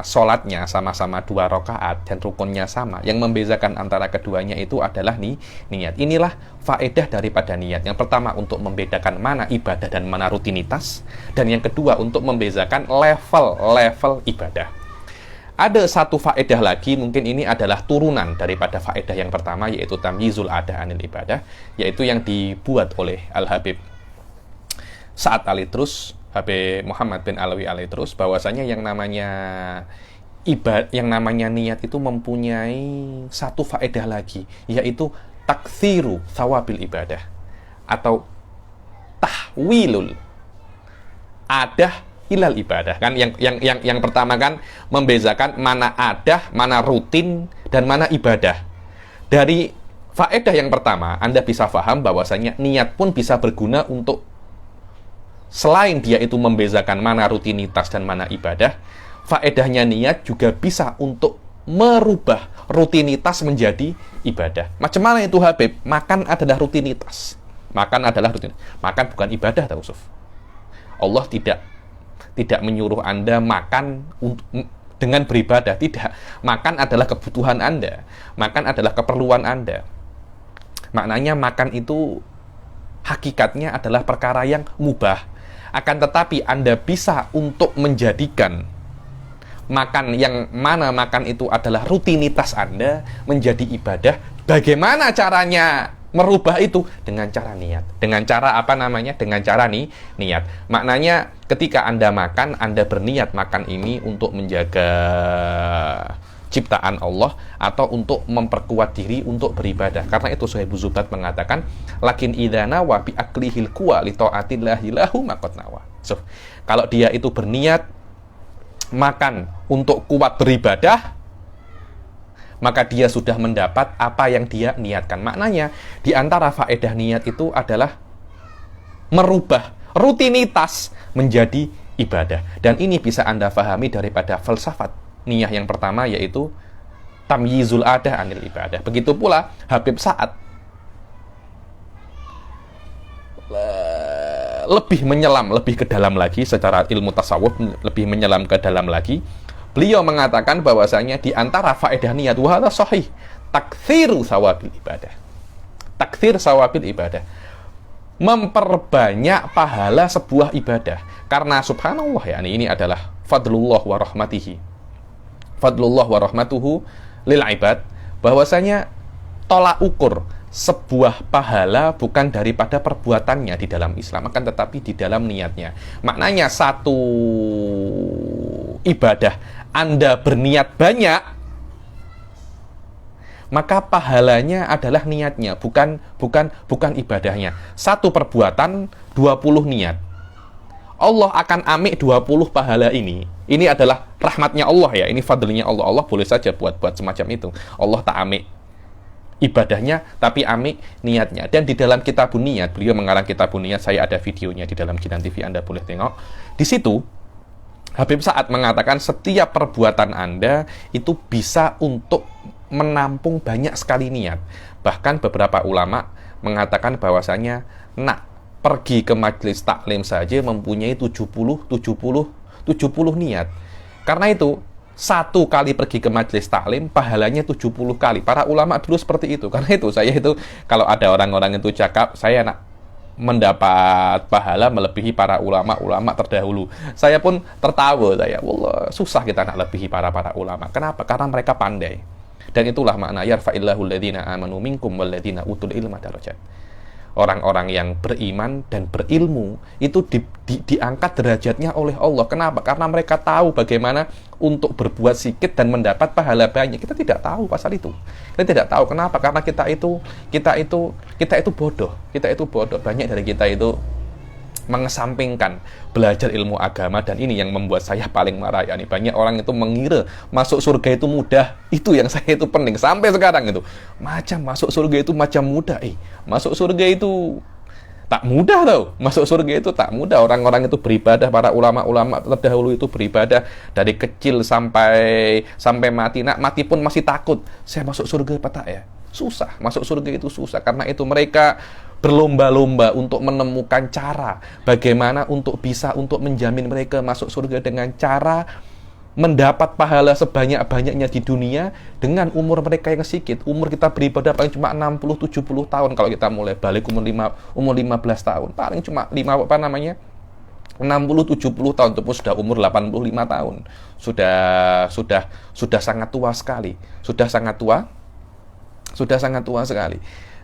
sholatnya, sama-sama 2 rakaat dan rukunnya sama, yang membezakan antara keduanya itu adalah niat. Inilah faedah daripada niat. Yang pertama, untuk membedakan mana ibadah dan mana rutinitas, dan yang kedua, untuk membezakan level ibadah. Ada satu faedah lagi, mungkin ini adalah turunan daripada faedah yang pertama, yaitu tamyizul adah anil ibadah, yaitu yang dibuat oleh Al-Habib Sa'ad Alitrus, Habib Muhammad bin Alawi Alitrus, bahwasanya yang namanya niat itu mempunyai satu faedah lagi, yaitu taktsiru thawabil ibadah, atau tahwilul adah ilal ibadah. Kan yang pertama kan membezakan mana adah, mana rutin, dan mana ibadah. Dari faedah yang pertama, Anda bisa paham bahwasanya niat pun bisa berguna untuk, selain dia itu membezakan mana rutinitas dan mana ibadah, faedahnya niat juga bisa untuk merubah rutinitas menjadi ibadah. Macam mana itu Habib? Makan adalah rutinitas. Makan adalah rutinitas. Makan bukan ibadah, Yusuf. Allah tidak menyuruh Anda makan dengan beribadah. Tidak. Makan adalah kebutuhan Anda. Makan adalah keperluan Anda. Maknanya makan itu hakikatnya adalah perkara yang mubah. Akan tetapi Anda bisa untuk menjadikan makan yang mana makan itu adalah rutinitas Anda menjadi ibadah. Bagaimana caranya merubah itu? Dengan cara niat. Dengan cara apa namanya? Dengan cara niat. Maknanya ketika Anda makan, Anda berniat makan ini untuk menjaga ciptaan Allah atau untuk memperkuat diri untuk beribadah. Karena itu Suhaib Zubat mengatakan, lakin idza nawa bi aklihil kuwa li taatillahi lahu maqad nawa. So, kalau dia itu berniat makan untuk kuat beribadah, maka dia sudah mendapat apa yang dia niatkan. Maknanya, di antara faedah niat itu adalah merubah rutinitas menjadi ibadah. Dan ini bisa Anda pahami daripada falsafat niyah yang pertama, yaitu tamyizul adah anil ibadah. Begitu pula Habib Sa'ad lebih menyelam, lebih ke dalam lagi secara ilmu tasawuf, lebih menyelam ke dalam lagi. Beliau mengatakan bahwasanya di antara faedah niat wa hadza sahih taktsiru sawabil ibadah. Taktsir sawabil ibadah. Memperbanyak pahala sebuah ibadah. Karena subhanallah, ya, ini adalah fadlullah wa rahmatihi. Fadlullah wa rahmatuhu lil ibad, bahwasanya tolak ukur sebuah pahala bukan daripada perbuatannya di dalam Islam, akan tetapi di dalam niatnya. Maknanya satu ibadah Anda berniat banyak, maka pahalanya adalah niatnya, bukan ibadahnya. Satu perbuatan 20 niat. Allah akan ambil 20 pahala ini. Ini adalah rahmatnya Allah, ya. Ini fadlnya Allah. Allah boleh saja buat semacam itu. Allah tak ambil ibadahnya, tapi amik niatnya. Dan di dalam Kitabun Niyat, beliau mengarang Kitabun Niyat, saya ada videonya di dalam Jinan TV, Anda boleh tengok. Di situ Habib Sa'ad mengatakan setiap perbuatan Anda itu bisa untuk menampung banyak sekali niat. Bahkan beberapa ulama mengatakan bahwasanya pergi ke majelis taklim saja mempunyai 70 niat. Karena itu satu kali pergi ke majelis taklim, pahalanya 70 kali. Para ulama dulu seperti itu. Karena itu, saya itu, kalau ada orang-orang itu cakap, saya nak mendapat pahala melebihi para ulama-ulama terdahulu. Saya pun tertawa, wallah, susah kita nak lebihi para ulama. Kenapa? Karena mereka pandai. Dan itulah makna yarfa'illahu alladhina amanu minkum walladhina utul ilma darajat. Orang-orang yang beriman dan berilmu itu diangkat derajatnya oleh Allah. Kenapa? Karena mereka tahu bagaimana untuk berbuat sedikit dan mendapat pahala banyak. Kita tidak tahu pasal itu. Kita tidak tahu. Kenapa? Karena kita itu bodoh. Kita itu bodoh. Banyak dari kita itu mengesampingkan belajar ilmu agama, dan ini yang membuat saya paling marah, ya. Banyak orang itu mengira masuk surga itu mudah. Itu yang saya itu pening sampai sekarang itu. Macam masuk surga itu macam mudah. Masuk surga itu tak mudah tau. Masuk surga itu tak mudah. Orang-orang itu beribadah, para ulama-ulama terdahulu itu beribadah dari kecil sampai mati. Mati pun masih takut. Saya masuk surga apa tak, ya? Susah. Masuk surga itu susah. Karena itu mereka berlomba-lomba untuk menemukan cara bagaimana untuk bisa untuk menjamin mereka masuk surga dengan cara mendapat pahala sebanyak-banyaknya di dunia dengan umur mereka yang sedikit. Umur kita beribadah paling cuma 60-70 tahun kalau kita mulai balik umur 15 tahun. Paling cuma 60-70 tahun, itu pun sudah umur 85 tahun. Sudah sangat tua sekali. Sudah sangat tua sekali.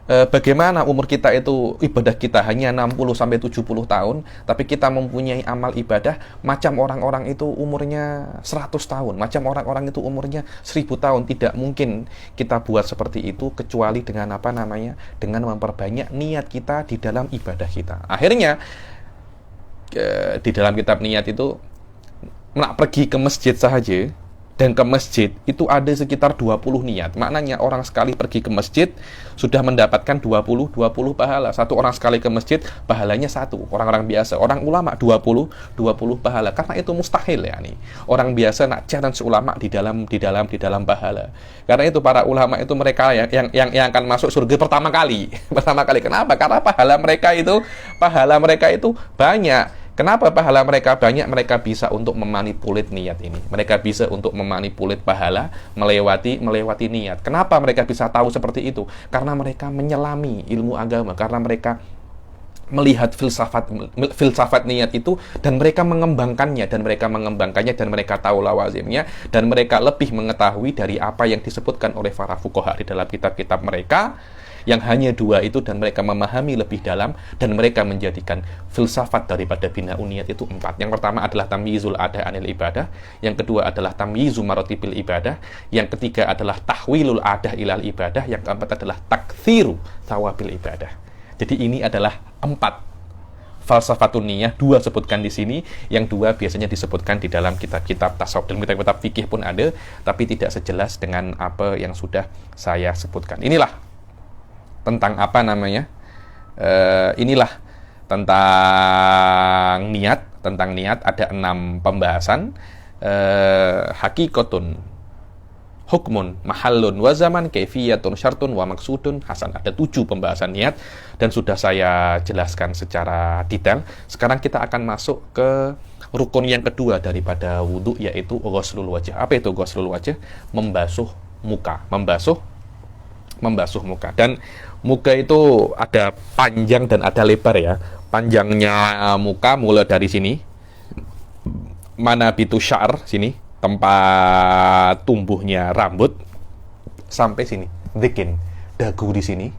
Bagaimana umur kita itu, ibadah kita hanya 60-70 tahun, tapi kita mempunyai amal ibadah macam orang-orang itu umurnya 100 tahun, macam orang-orang itu umurnya 1000 tahun. Tidak mungkin kita buat seperti itu kecuali dengan dengan memperbanyak niat kita di dalam ibadah kita. Akhirnya di dalam kitab niat itu, nak pergi ke masjid saja dan ke masjid itu ada sekitar 20 niat. Maknanya orang sekali pergi ke masjid sudah mendapatkan 20 pahala. Satu orang sekali ke masjid pahalanya satu. Orang-orang biasa, orang ulama 20 pahala. Karena itu mustahil ya nih. Orang biasa nak challenge ulama di dalam pahala. Karena itu para ulama itu mereka yang akan masuk surga pertama kali. Pertama kali. Kenapa? Karena pahala mereka itu banyak. Kenapa pahala mereka banyak? Mereka bisa untuk memanipulit niat ini. Mereka bisa untuk memanipulit pahala melewati niat. Kenapa mereka bisa tahu seperti itu? Karena mereka menyelami ilmu agama. Karena mereka melihat filsafat niat itu dan mereka mengembangkannya dan mereka tahu lawazimnya dan mereka lebih mengetahui dari apa yang disebutkan oleh para fuqaha di dalam kitab-kitab mereka yang hanya dua itu, dan mereka memahami lebih dalam dan mereka menjadikan filsafat daripada bina'un niat itu 4. Yang pertama adalah tamyizul adah anil ibadah, yang kedua adalah tamyizu maratibil ibadah, yang ketiga adalah tahwilul adah ilal ibadah, yang keempat adalah taktsiru thawabil ibadah. Jadi ini adalah 4 falsafatun niyah, 2 sebutkan di sini, yang 2 biasanya disebutkan di dalam kitab-kitab tasawuf dan kitab-kitab fikih pun ada, tapi tidak sejelas dengan apa yang sudah saya sebutkan. Inilah tentang apa namanya? Inilah tentang niat ada 6 pembahasan. Hakikatun, hukmun, mahallun, wa zaman, kaifiyatun, syartun, wa maksudun, hasan. Ada 7 pembahasan niat dan sudah saya jelaskan secara detail. Sekarang kita akan masuk ke rukun yang kedua daripada wudhu, yaitu ghuslul wajah. Apa itu ghuslul wajah? Membasuh muka. Membasuh muka. Dan muka itu ada panjang dan ada lebar ya. Panjangnya muka mulai dari sini, manabitu syar, sini tempat tumbuhnya rambut, sampai sini, dikin, dagu di sini.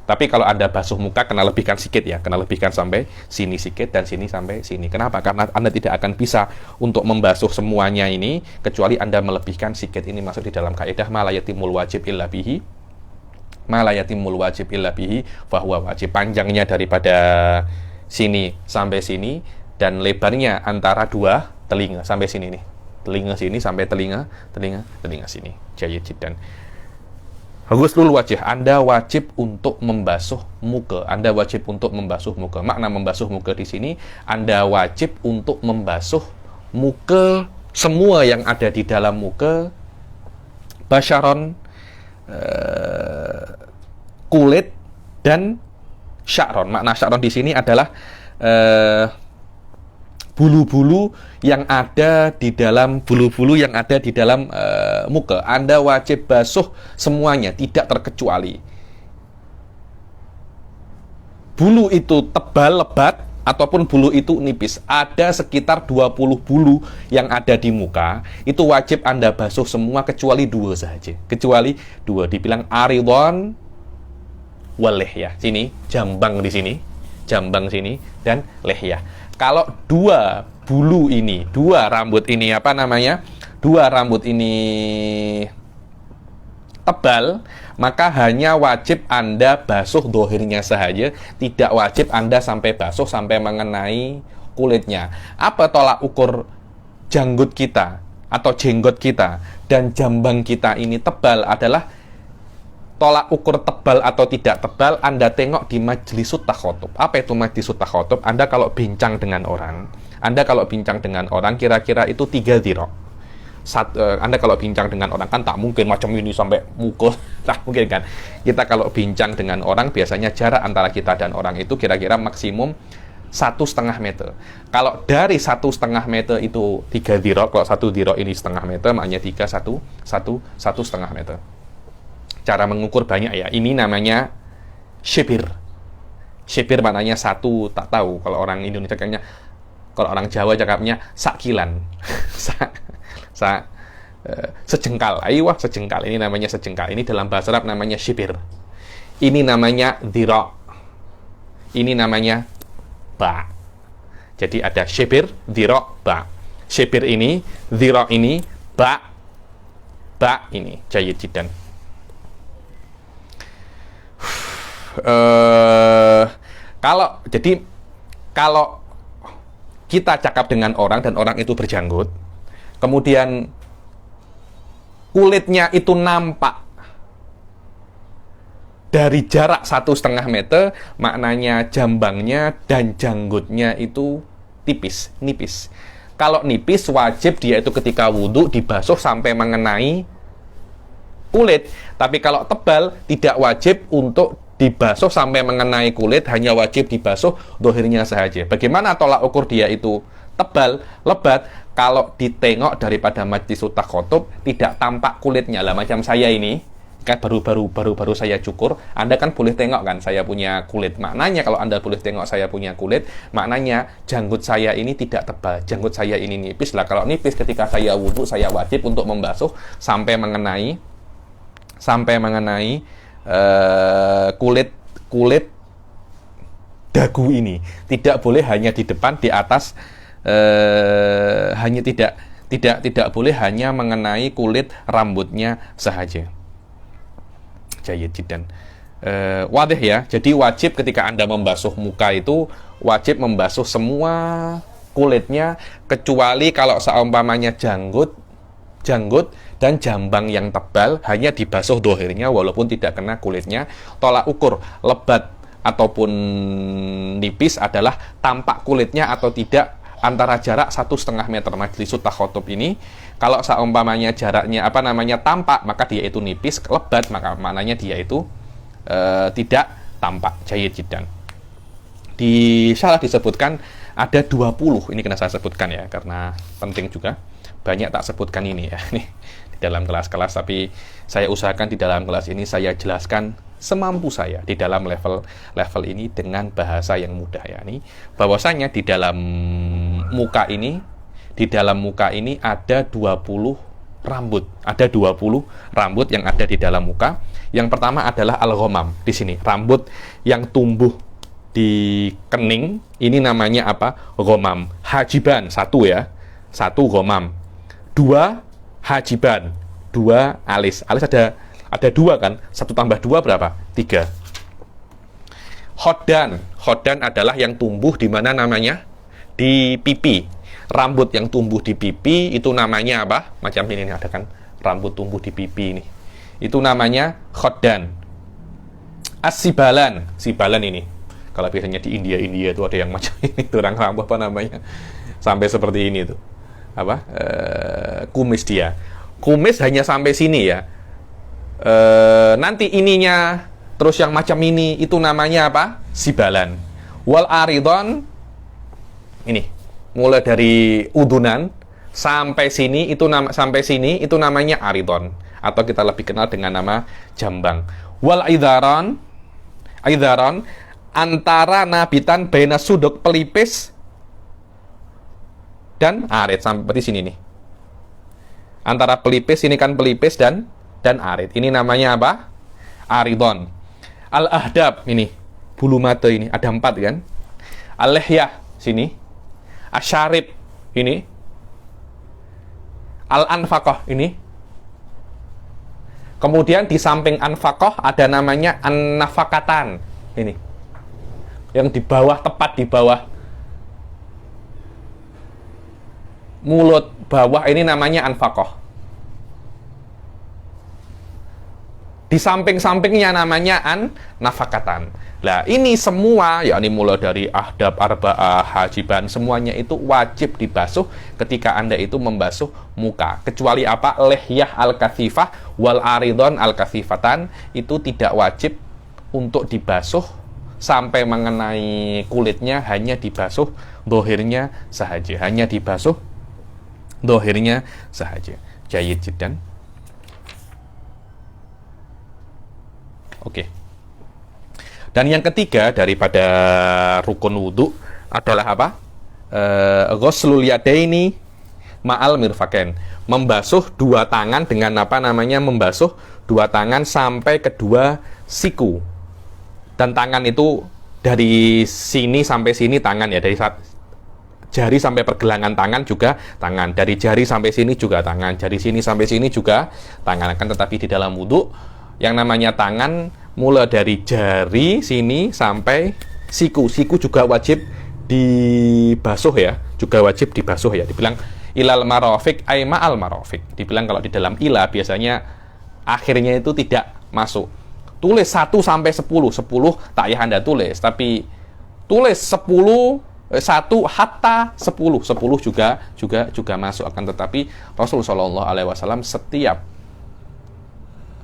Tapi kalau Anda basuh muka, kena lebihkan sedikit ya, kena lebihkan sampai sini sedikit dan sini sampai sini. Kenapa? Karena Anda tidak akan bisa untuk membasuh semuanya ini kecuali Anda melebihkan sedikit. Ini masuk di dalam kaidah malayatimul wajib illa bihi, malayatimul wajib illa bihi fahuwa wajib. Panjangnya daripada sini sampai sini dan lebarnya antara 2 telinga sampai sini nih. Telinga sini sampai telinga sini. Jayyid jiddan. Ghuslul wajah, Anda wajib untuk membasuh muka. Anda wajib untuk membasuh muka. Makna membasuh muka di sini, Anda wajib untuk membasuh muka, semua yang ada di dalam muka, basyaron, kulit, dan sya'ron. Makna sya'ron di sini adalah bulu-bulu yang ada di dalam muka. Anda wajib basuh semuanya, tidak terkecuali. Bulu itu tebal, lebat, ataupun bulu itu nipis. Ada sekitar 20 bulu yang ada di muka. Itu wajib Anda basuh semua kecuali 2 saja. Kecuali 2. Dibilang aridon waleh ya. Sini, jambang di sini. Jambang sini dan lehyah. Kalau 2 bulu ini, 2 rambut ini apa namanya? 2 rambut ini tebal, maka hanya wajib Anda basuh dohirnya saja, tidak wajib Anda sampai basuh sampai mengenai kulitnya. Apa tolak ukur janggut kita atau jenggot kita dan jambang kita ini tebal adalah tolak ukur tebal atau tidak tebal Anda tengok di majlisut takhotub. Apa itu majlisut takhotub? Anda kalau bincang dengan orang, kira-kira itu 3 dhira'. Anda kalau bincang dengan orang kan tak mungkin macam ini sampai mukul, tak mungkin kan. Kita kalau bincang dengan orang biasanya jarak antara kita dan orang itu kira-kira maksimum 1,5 meter. Kalau dari 1,5 meter itu 3 dhira', kalau 1 dhira' ini setengah meter, makanya 1,5 meter. Cara mengukur banyak ya. Ini namanya syibir. Syibir maknanya 1, tak tahu. Kalau orang Indonesia kayaknya, kalau orang Jawa cakapnya sakilan. Sejengkal. Aiyah, sejengkal. Ini namanya sejengkal. Ini dalam bahasa Arab namanya syibir. Ini namanya dhira'. Ini namanya ba'. Jadi ada syibir, dhira', ba'. Syibir ini, dhira' ini, ba' ini. Jayyid jiddan. Kalau kita cakap dengan orang dan orang itu berjanggut, kemudian kulitnya itu nampak dari jarak 1,5 meter, maknanya jambangnya dan janggutnya itu tipis, nipis. Kalau nipis, wajib dia itu ketika wudhu dibasuh sampai mengenai kulit. Tapi kalau tebal, tidak wajib untuk dibasuh sampai mengenai kulit, hanya wajib dibasuh dohirnya saja. Bagaimana tolak ukur dia itu tebal, lebat? Kalau ditengok daripada majlisut takhotub, tidak tampak kulitnya. Lah macam saya ini, kan baru saya cukur, Anda kan boleh tengok kan saya punya kulit. Maknanya kalau Anda boleh tengok saya punya kulit, maknanya janggut saya ini tidak tebal, janggut saya ini nipis. Lah kalau nipis ketika saya wudhu, saya wajib untuk membasuh sampai mengenai kulit dagu ini. Tidak boleh hanya di depan, di atas, hanya tidak boleh hanya mengenai kulit rambutnya sahaja. Jayid jiddan. Wadih ya. Jadi wajib ketika Anda membasuh muka itu wajib membasuh semua kulitnya, kecuali kalau seumpamanya janggut dan jambang yang tebal, hanya dibasuh dohirnya walaupun tidak kena kulitnya. Tolak ukur lebat ataupun nipis adalah tampak kulitnya atau tidak antara jarak 1,5 meter. Majlisut takhotub ini kalau seumpamanya jaraknya tampak, maka dia itu nipis. Lebat maka maknanya dia itu tidak tampak. Jayid jiddan. Di syarah disebutkan ada 20. Ini kena saya sebutkan ya karena penting juga. Banyak tak sebutkan ini ya, nih di dalam kelas-kelas, tapi saya usahakan di dalam kelas ini saya jelaskan semampu saya di dalam level ini dengan bahasa yang mudah ya. Nih bahwasanya di dalam muka ini ada 20 rambut. Ada 20 rambut yang ada di dalam muka. Yang pertama adalah al-ghamam. Di sini rambut yang tumbuh di kening ini namanya apa? Ghamam. Hajiban satu ya. Satu ghamam. 2 hajiban, 2 alis. Alis ada 2 kan? 1 tambah 2 berapa? 3. Khodan adalah yang tumbuh di mana namanya? Di pipi. Rambut yang tumbuh di pipi itu namanya apa? Macam ini ada kan rambut tumbuh di pipi ini. Itu namanya khodan. As-sibalan ini. Kalau biasanya di India itu ada yang macam ini, turang rambut apa namanya? Sampai seperti ini tuh. Kumis dia. Kumis hanya sampai sini ya. Nanti ininya terus yang macam ini itu namanya apa? Sibalan. Wal aridon ini mulai dari udunan sampai sini itu namanya aridon, atau kita lebih kenal dengan nama jambang. Wal aidaron antara nabitan baina suduk pelipis dan arit sampai sini nih. Antara pelipis ini kan pelipis dan arit. Ini namanya apa? Aridon. Al-ahdab ini bulu mata ini ada 4 kan? Al-lihyah sini. Asyarib ini. Al-anfaqah ini. Kemudian di samping anfaqah ada namanya an-nafaqatan ini. Yang di bawah, tepat di bawah mulut bawah ini namanya anfaqah. Di samping-sampingnya namanya an-nafaqatan. Lah ini semua yakni mulai dari ahdab, arba'ah, hajiban, semuanya itu wajib dibasuh ketika Anda itu membasuh muka. Kecuali apa? Lihyah al-kathifah wal aridon al-kathifatan itu tidak wajib untuk dibasuh sampai mengenai kulitnya, hanya dibasuh dohirnya sahaja. Hanya dibasuh dohirnya sahaja. Jayid jiddan. Oke. Dan yang ketiga daripada rukun wudhu adalah apa? Ghuslul yadaini ma'al mirfaqain. Membasuh 2 tangan dengan apa namanya? Membasuh 2 tangan sampai kedua siku. Dan tangan itu dari sini sampai sini tangan ya, dari jari sampai pergelangan tangan juga tangan, dari jari sampai sini juga tangan, dari sini sampai sini juga tangan. Kan tetapi di dalam wudhu yang namanya tangan mulai dari jari sini sampai siku juga wajib dibasuh ya, juga wajib dibasuh ya. Dibilang ilal marofik ay ma'al marofik. Dibilang kalau di dalam ila biasanya akhirnya itu tidak masuk. Tulis 1 sampai 10. 10 tak payah Anda tulis, tapi tulis 10 1 hatta 10. 10 juga masuk, akan tetapi Rasul sallallahu alaihi wasallam setiap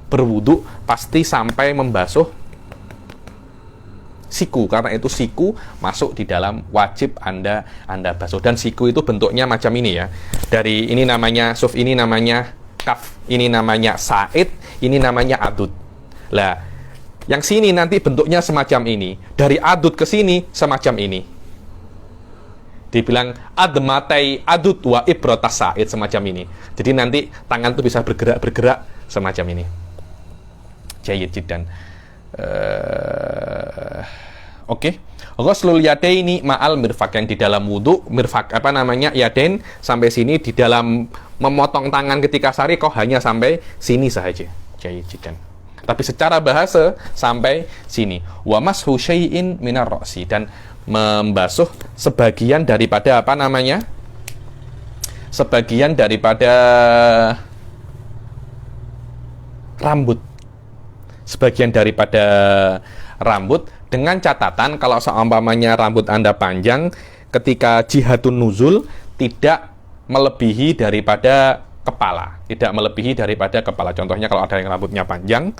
berwudu pasti sampai membasuh siku, karena itu siku masuk di dalam wajib Anda basuh. Dan siku itu bentuknya macam ini ya. Dari ini namanya suf, ini namanya kaf, ini namanya sa'id, ini namanya adud. Lah, yang sini nanti bentuknya semacam ini. Dari adud ke sini semacam ini. Dibilang admatai adud wa ibrotas sa'id, semacam ini. Jadi nanti tangan tuh bisa bergerak semacam ini. Jayyid jiddan. Oke. Ghuslul yadaini ma'al mirfaq, yang di dalam wudu mirfaq yadain sampai sini, di dalam memotong tangan ketika syariqah hanya sampai sini saja. Jayyid jiddan. Tapi secara bahasa sampai sini. Wa mashu syai'in minar ra'si, dan membasuh sebagian daripada sebagian daripada rambut. Sebagian daripada rambut, dengan catatan kalau seumpamanya rambut Anda panjang ketika jihadun nuzul tidak melebihi daripada kepala, Contohnya kalau ada yang rambutnya panjang,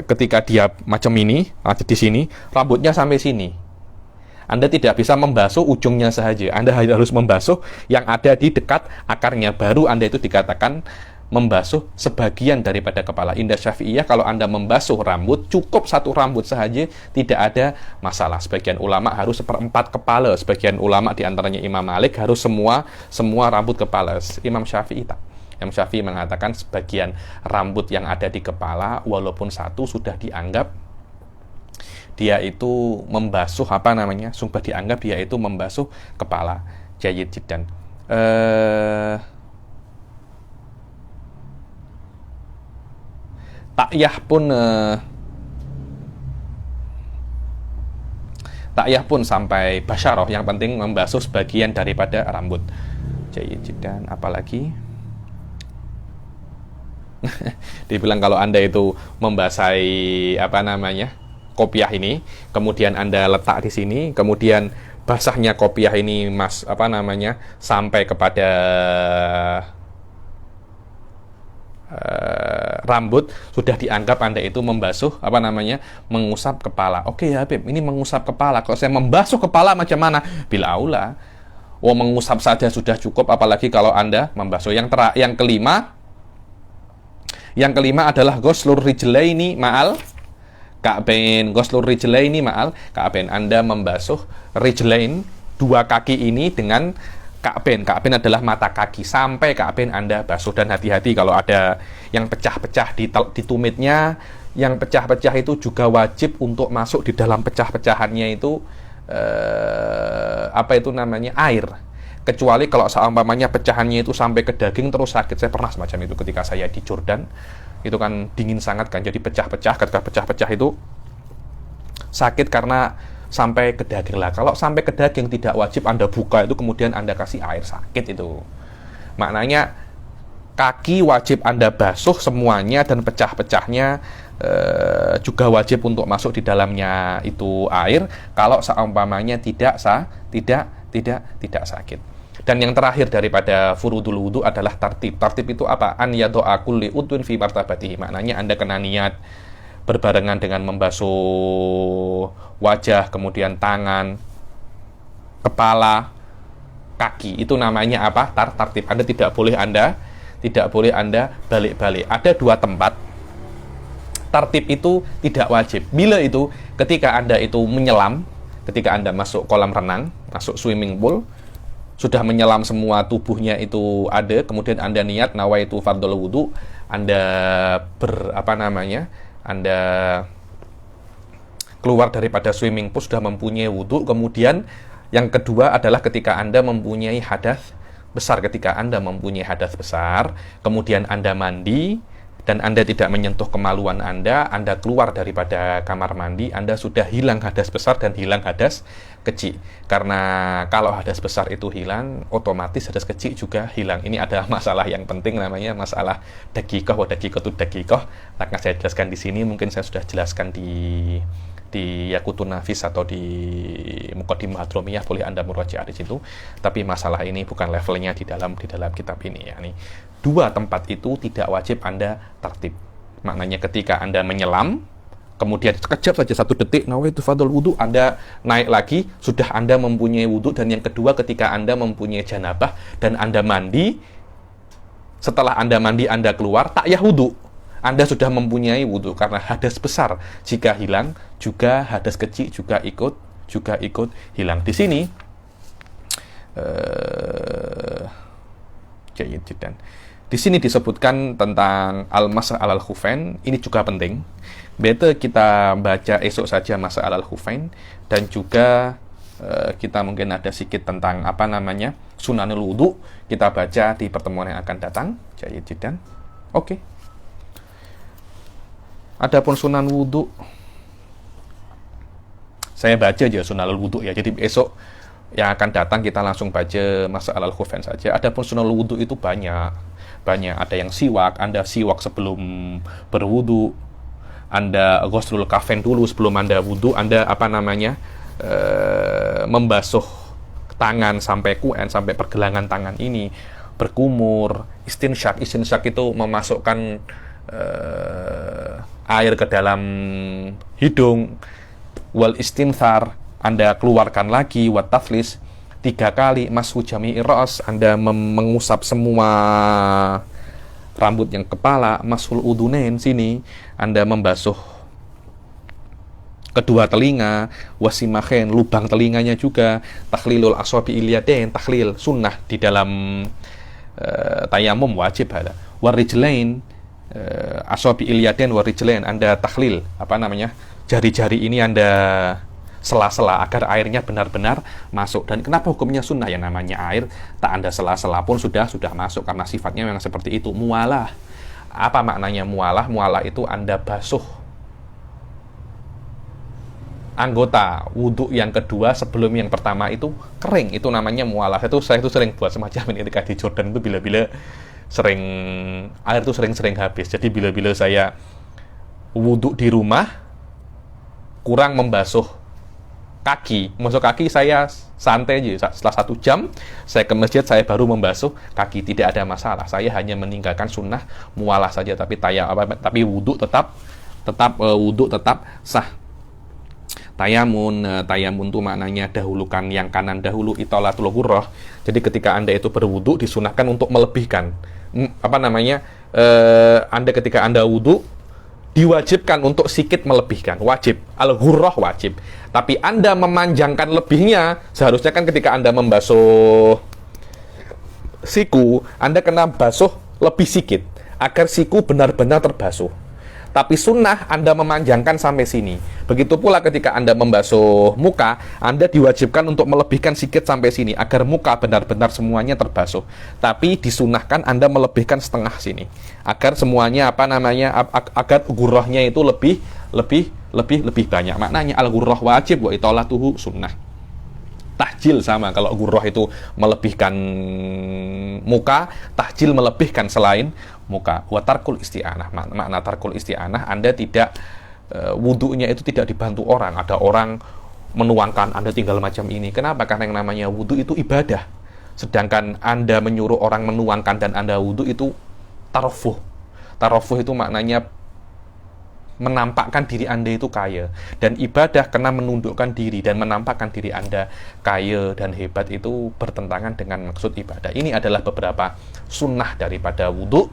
ketika dia macam ini, di sini rambutnya sampai sini, Anda tidak bisa membasuh ujungnya saja, Anda harus membasuh yang ada di dekat akarnya, baru Anda itu dikatakan membasuh sebagian daripada kepala. Indah Syafi'iyah, kalau Anda membasuh rambut, cukup satu rambut saja, tidak ada masalah. Sebagian ulama harus seperempat kepala, sebagian ulama diantaranya Imam Malik harus semua rambut kepala. Imam Syafi'i tak. Imam Syafi'i mengatakan sebagian rambut yang ada di kepala, walaupun satu, sudah dianggap dia itu membasuh sumpah dianggap dia itu membasuh kepala. Jayyid jiddan. Takyah pun sampai basyarah, yang penting membasuh sebagian daripada rambut. Jayyid jiddan. Apalagi dibilang kalau Anda itu membasahi kopiah ini, kemudian Anda letak di sini, kemudian basahnya kopiah ini sampai kepada rambut, sudah dianggap Anda itu membasuh mengusap kepala. Oke ya Habib, ini mengusap kepala. Kalau saya membasuh kepala macam mana? Bil aula. Mengusap saja sudah cukup, apalagi kalau Anda membasuh. Yang kelima adalah ghuslur rijlaini ma'al ka'bain. Ghuslur rijlaini ma'al ka'bain. Anda membasuh rijlain, dua kaki ini dengan ka'bain. Ka'bain adalah mata kaki, sampai ka'bain Anda basuh. Dan hati-hati kalau ada yang pecah-pecah di tumitnya, yang pecah-pecah itu juga wajib untuk masuk di dalam pecah-pecahannya itu air. Kecuali kalau seumpamanya pecahannya itu sampai ke daging terus sakit. Saya pernah semacam itu ketika saya di Jordan. Itu kan dingin sangat kan, jadi pecah-pecah. Ketika pecah-pecah itu sakit karena sampai ke daging lah. Kalau sampai ke daging tidak wajib Anda buka itu, kemudian Anda kasih air, sakit itu. Maknanya kaki wajib Anda basuh semuanya, dan pecah-pecahnya juga wajib untuk masuk di dalamnya itu air. Kalau seumpamanya tidak sakit. Dan yang terakhir daripada furudul wudu adalah tartib. Tartib itu apa? An yado'a kulli udwin fi martabatihi. Maknanya Anda kena niat berbarengan dengan membasuh wajah, kemudian tangan, kepala, kaki. Itu namanya apa? Tartib. Anda tidak boleh Anda balik-balik. Ada dua tempat tartib itu tidak wajib. Bila itu ketika Anda itu menyelam, ketika Anda masuk kolam renang, masuk swimming pool, sudah menyelam semua tubuhnya itu ada, kemudian Anda niat nawaitu fardhul wudu, Anda Anda keluar daripada swimming pool sudah mempunyai wudu. Kemudian yang kedua adalah ketika Anda mempunyai hadas besar. Ketika Anda mempunyai hadas besar, kemudian Anda mandi, dan Anda tidak menyentuh kemaluan Anda keluar daripada kamar mandi, Anda sudah hilang hadas besar dan hilang hadas kecil. Karena kalau hadas besar itu hilang, otomatis hadas kecil juga hilang. Ini adalah masalah yang penting, namanya masalah dakikoh. Dakikoh itu dakikoh. Akan saya jelaskan di sini, mungkin saya sudah jelaskan di Yaqutun Nafis atau di Muqaddimah Hadromiyah, boleh Anda murojaah di situ. Tapi masalah ini bukan levelnya di dalam kitab ini ya. Nih, dua tempat itu tidak wajib Anda tertib. Maknanya ketika Anda menyelam, kemudian sekejap saja 1 detik, nawaitu fadl wudu, Anda naik lagi, sudah Anda mempunyai wudu. Dan yang kedua, ketika Anda mempunyai janabah dan Anda mandi, setelah Anda mandi Anda keluar, takyah wudu, Anda sudah mempunyai wudu. Karena hadas besar jika hilang, juga hadas kecil juga ikut hilang. Di sini di sini disebutkan tentang al-masah alal khufain. Ini juga penting. Better kita baca esok saja masah alal khufain, dan juga kita mungkin ada sedikit tentang sunanul wudu, kita baca di pertemuan yang akan datang. Oke. Adapun sunan wudu, saya baca aja sunanul wudu ya. Jadi esok yang akan datang kita langsung baca masah alal khufain saja. Adapun sunanul wudu itu banyak. Ada yang siwak, Anda siwak sebelum berwudu, Anda ghuslul kafain dulu sebelum Anda wudu, Anda membasuh tangan sampai kuen, sampai pergelangan tangan ini, berkumur, istinsyak itu memasukkan air ke dalam hidung, wal istinthar, Anda keluarkan lagi, wat taflis 3 kali, mashu jami'i ra's, Anda mengusap semua rambut yang kepala, mashul udunain, sini Anda membasuh kedua telinga, wasimakhen, lubang telinganya juga, takhlilul aswabi ilyadain, takhlil sunnah di dalam tayamum wajib ada, warijlain, aswabi ilyadain warijlain, Anda takhlil jari-jari ini Anda sela-sela agar airnya benar-benar masuk. Dan kenapa hukumnya sunnah? Yang namanya air tak Anda sela-sela pun sudah masuk, karena sifatnya memang seperti itu. Mualah, apa maknanya mualah? Mualah itu Anda basuh anggota wudhu yang kedua sebelum yang pertama itu kering, itu namanya mualah. Saya itu sering buat semacam ini ketika di Jordan itu, bila-bila air itu sering habis. Jadi bila-bila saya wudhu di rumah kurang membasuh kaki, saya santai aja. Setelah 1 jam saya ke masjid, saya baru membasuh kaki, tidak ada masalah. Saya hanya meninggalkan sunnah mualah saja, tapi wudhu tetap sah. Tayamun itu maknanya dahulukan yang kanan dahulu, itolatul ghurrah. Jadi ketika Anda itu berwudhu disunahkan untuk melebihkan Anda ketika Anda wudhu diwajibkan untuk sikit melebihkan, wajib, al-ghurrah wajib. Tapi Anda memanjangkan lebihnya, seharusnya kan ketika Anda membasuh siku, Anda kena basuh lebih sikit agar siku benar-benar terbasuh. Tapi sunnah Anda memanjangkan sampai sini. Begitu pula ketika Anda membasuh muka, Anda diwajibkan untuk melebihkan sikit sampai sini agar muka benar-benar semuanya terbasuh. Tapi disunahkan Anda melebihkan setengah sini agar semuanya agar ghurrahnya itu lebih banyak. Maknanya al-ghurrah wajib wa itolatuhu sunnah. Tahjil sama, kalau ghurrah itu melebihkan muka, tahjil melebihkan selain muka. Wa tarkul isti'anah, makna tarkul isti'anah, Anda tidak wudunya itu tidak dibantu orang. Ada orang menuangkan, Anda tinggal macam ini. Kenapa? Karena yang namanya wudu itu ibadah. Sedangkan Anda menyuruh orang menuangkan dan Anda wudu itu tarofuh. Tarofuh itu maknanya menampakkan diri Anda itu kaya, dan ibadah kena menundukkan diri dan menampakkan diri Anda kaya dan hebat, itu bertentangan dengan maksud ibadah. Ini adalah beberapa sunnah daripada wudhu,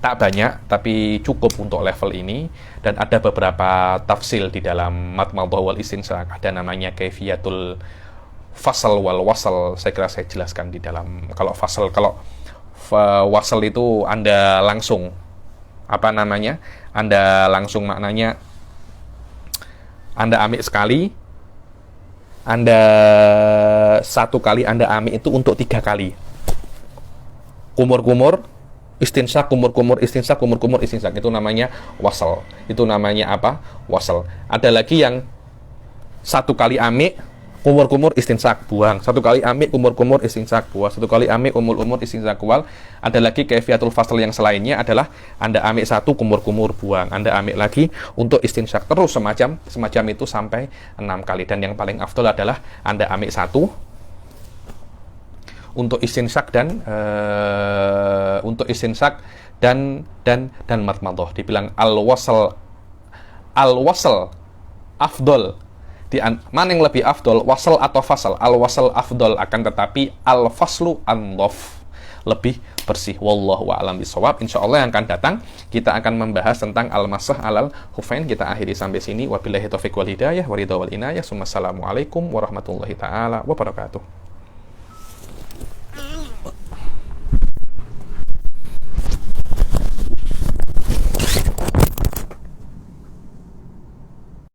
tak banyak tapi cukup untuk level ini, dan ada beberapa tafsil di dalam matmadhah wal istinsak. Ada namanya kaifiyatul fasal wal wasal, saya kira saya jelaskan di dalam. Kalau wasal itu Anda langsung Anda langsung maknanya Anda ambil sekali, Anda 1 kali Anda ambil itu untuk 3 kali. Kumur-kumur Istinsak, kumur-kumur, istinsak, kumur-kumur, istinsak. Itu namanya wasal. Itu namanya apa? Wasal. Ada lagi yang satu kali amik, kumur-kumur, istinsak, buang. Satu kali amik, kumur-kumur, istinsak, buang. Satu kali amik, umur-umur, istinsak, buang. Ada lagi kaifiatul fasl yang selainnya adalah Anda amik satu, kumur-kumur, buang. Anda amik lagi untuk istinsak. Terus semacam itu sampai 6 kali. Dan yang paling afdol adalah Anda amik satu untuk istinsak dan madmadah. Dibilang al-wasl afdol. Mana yang lebih afdol, wasal atau fasal? Al-wasal afdol, akan tetapi al-faslu andhaf, lebih bersih. Wallahu a'lam bishawab. Insyaallah yang akan datang kita akan membahas tentang al-masah alal khufain. Kita akhiri sampai sini. Wabillahi taufiq wal hidayah wa ridha wal inayah. Assalamualaikum warahmatullahi taala wabarakatuh.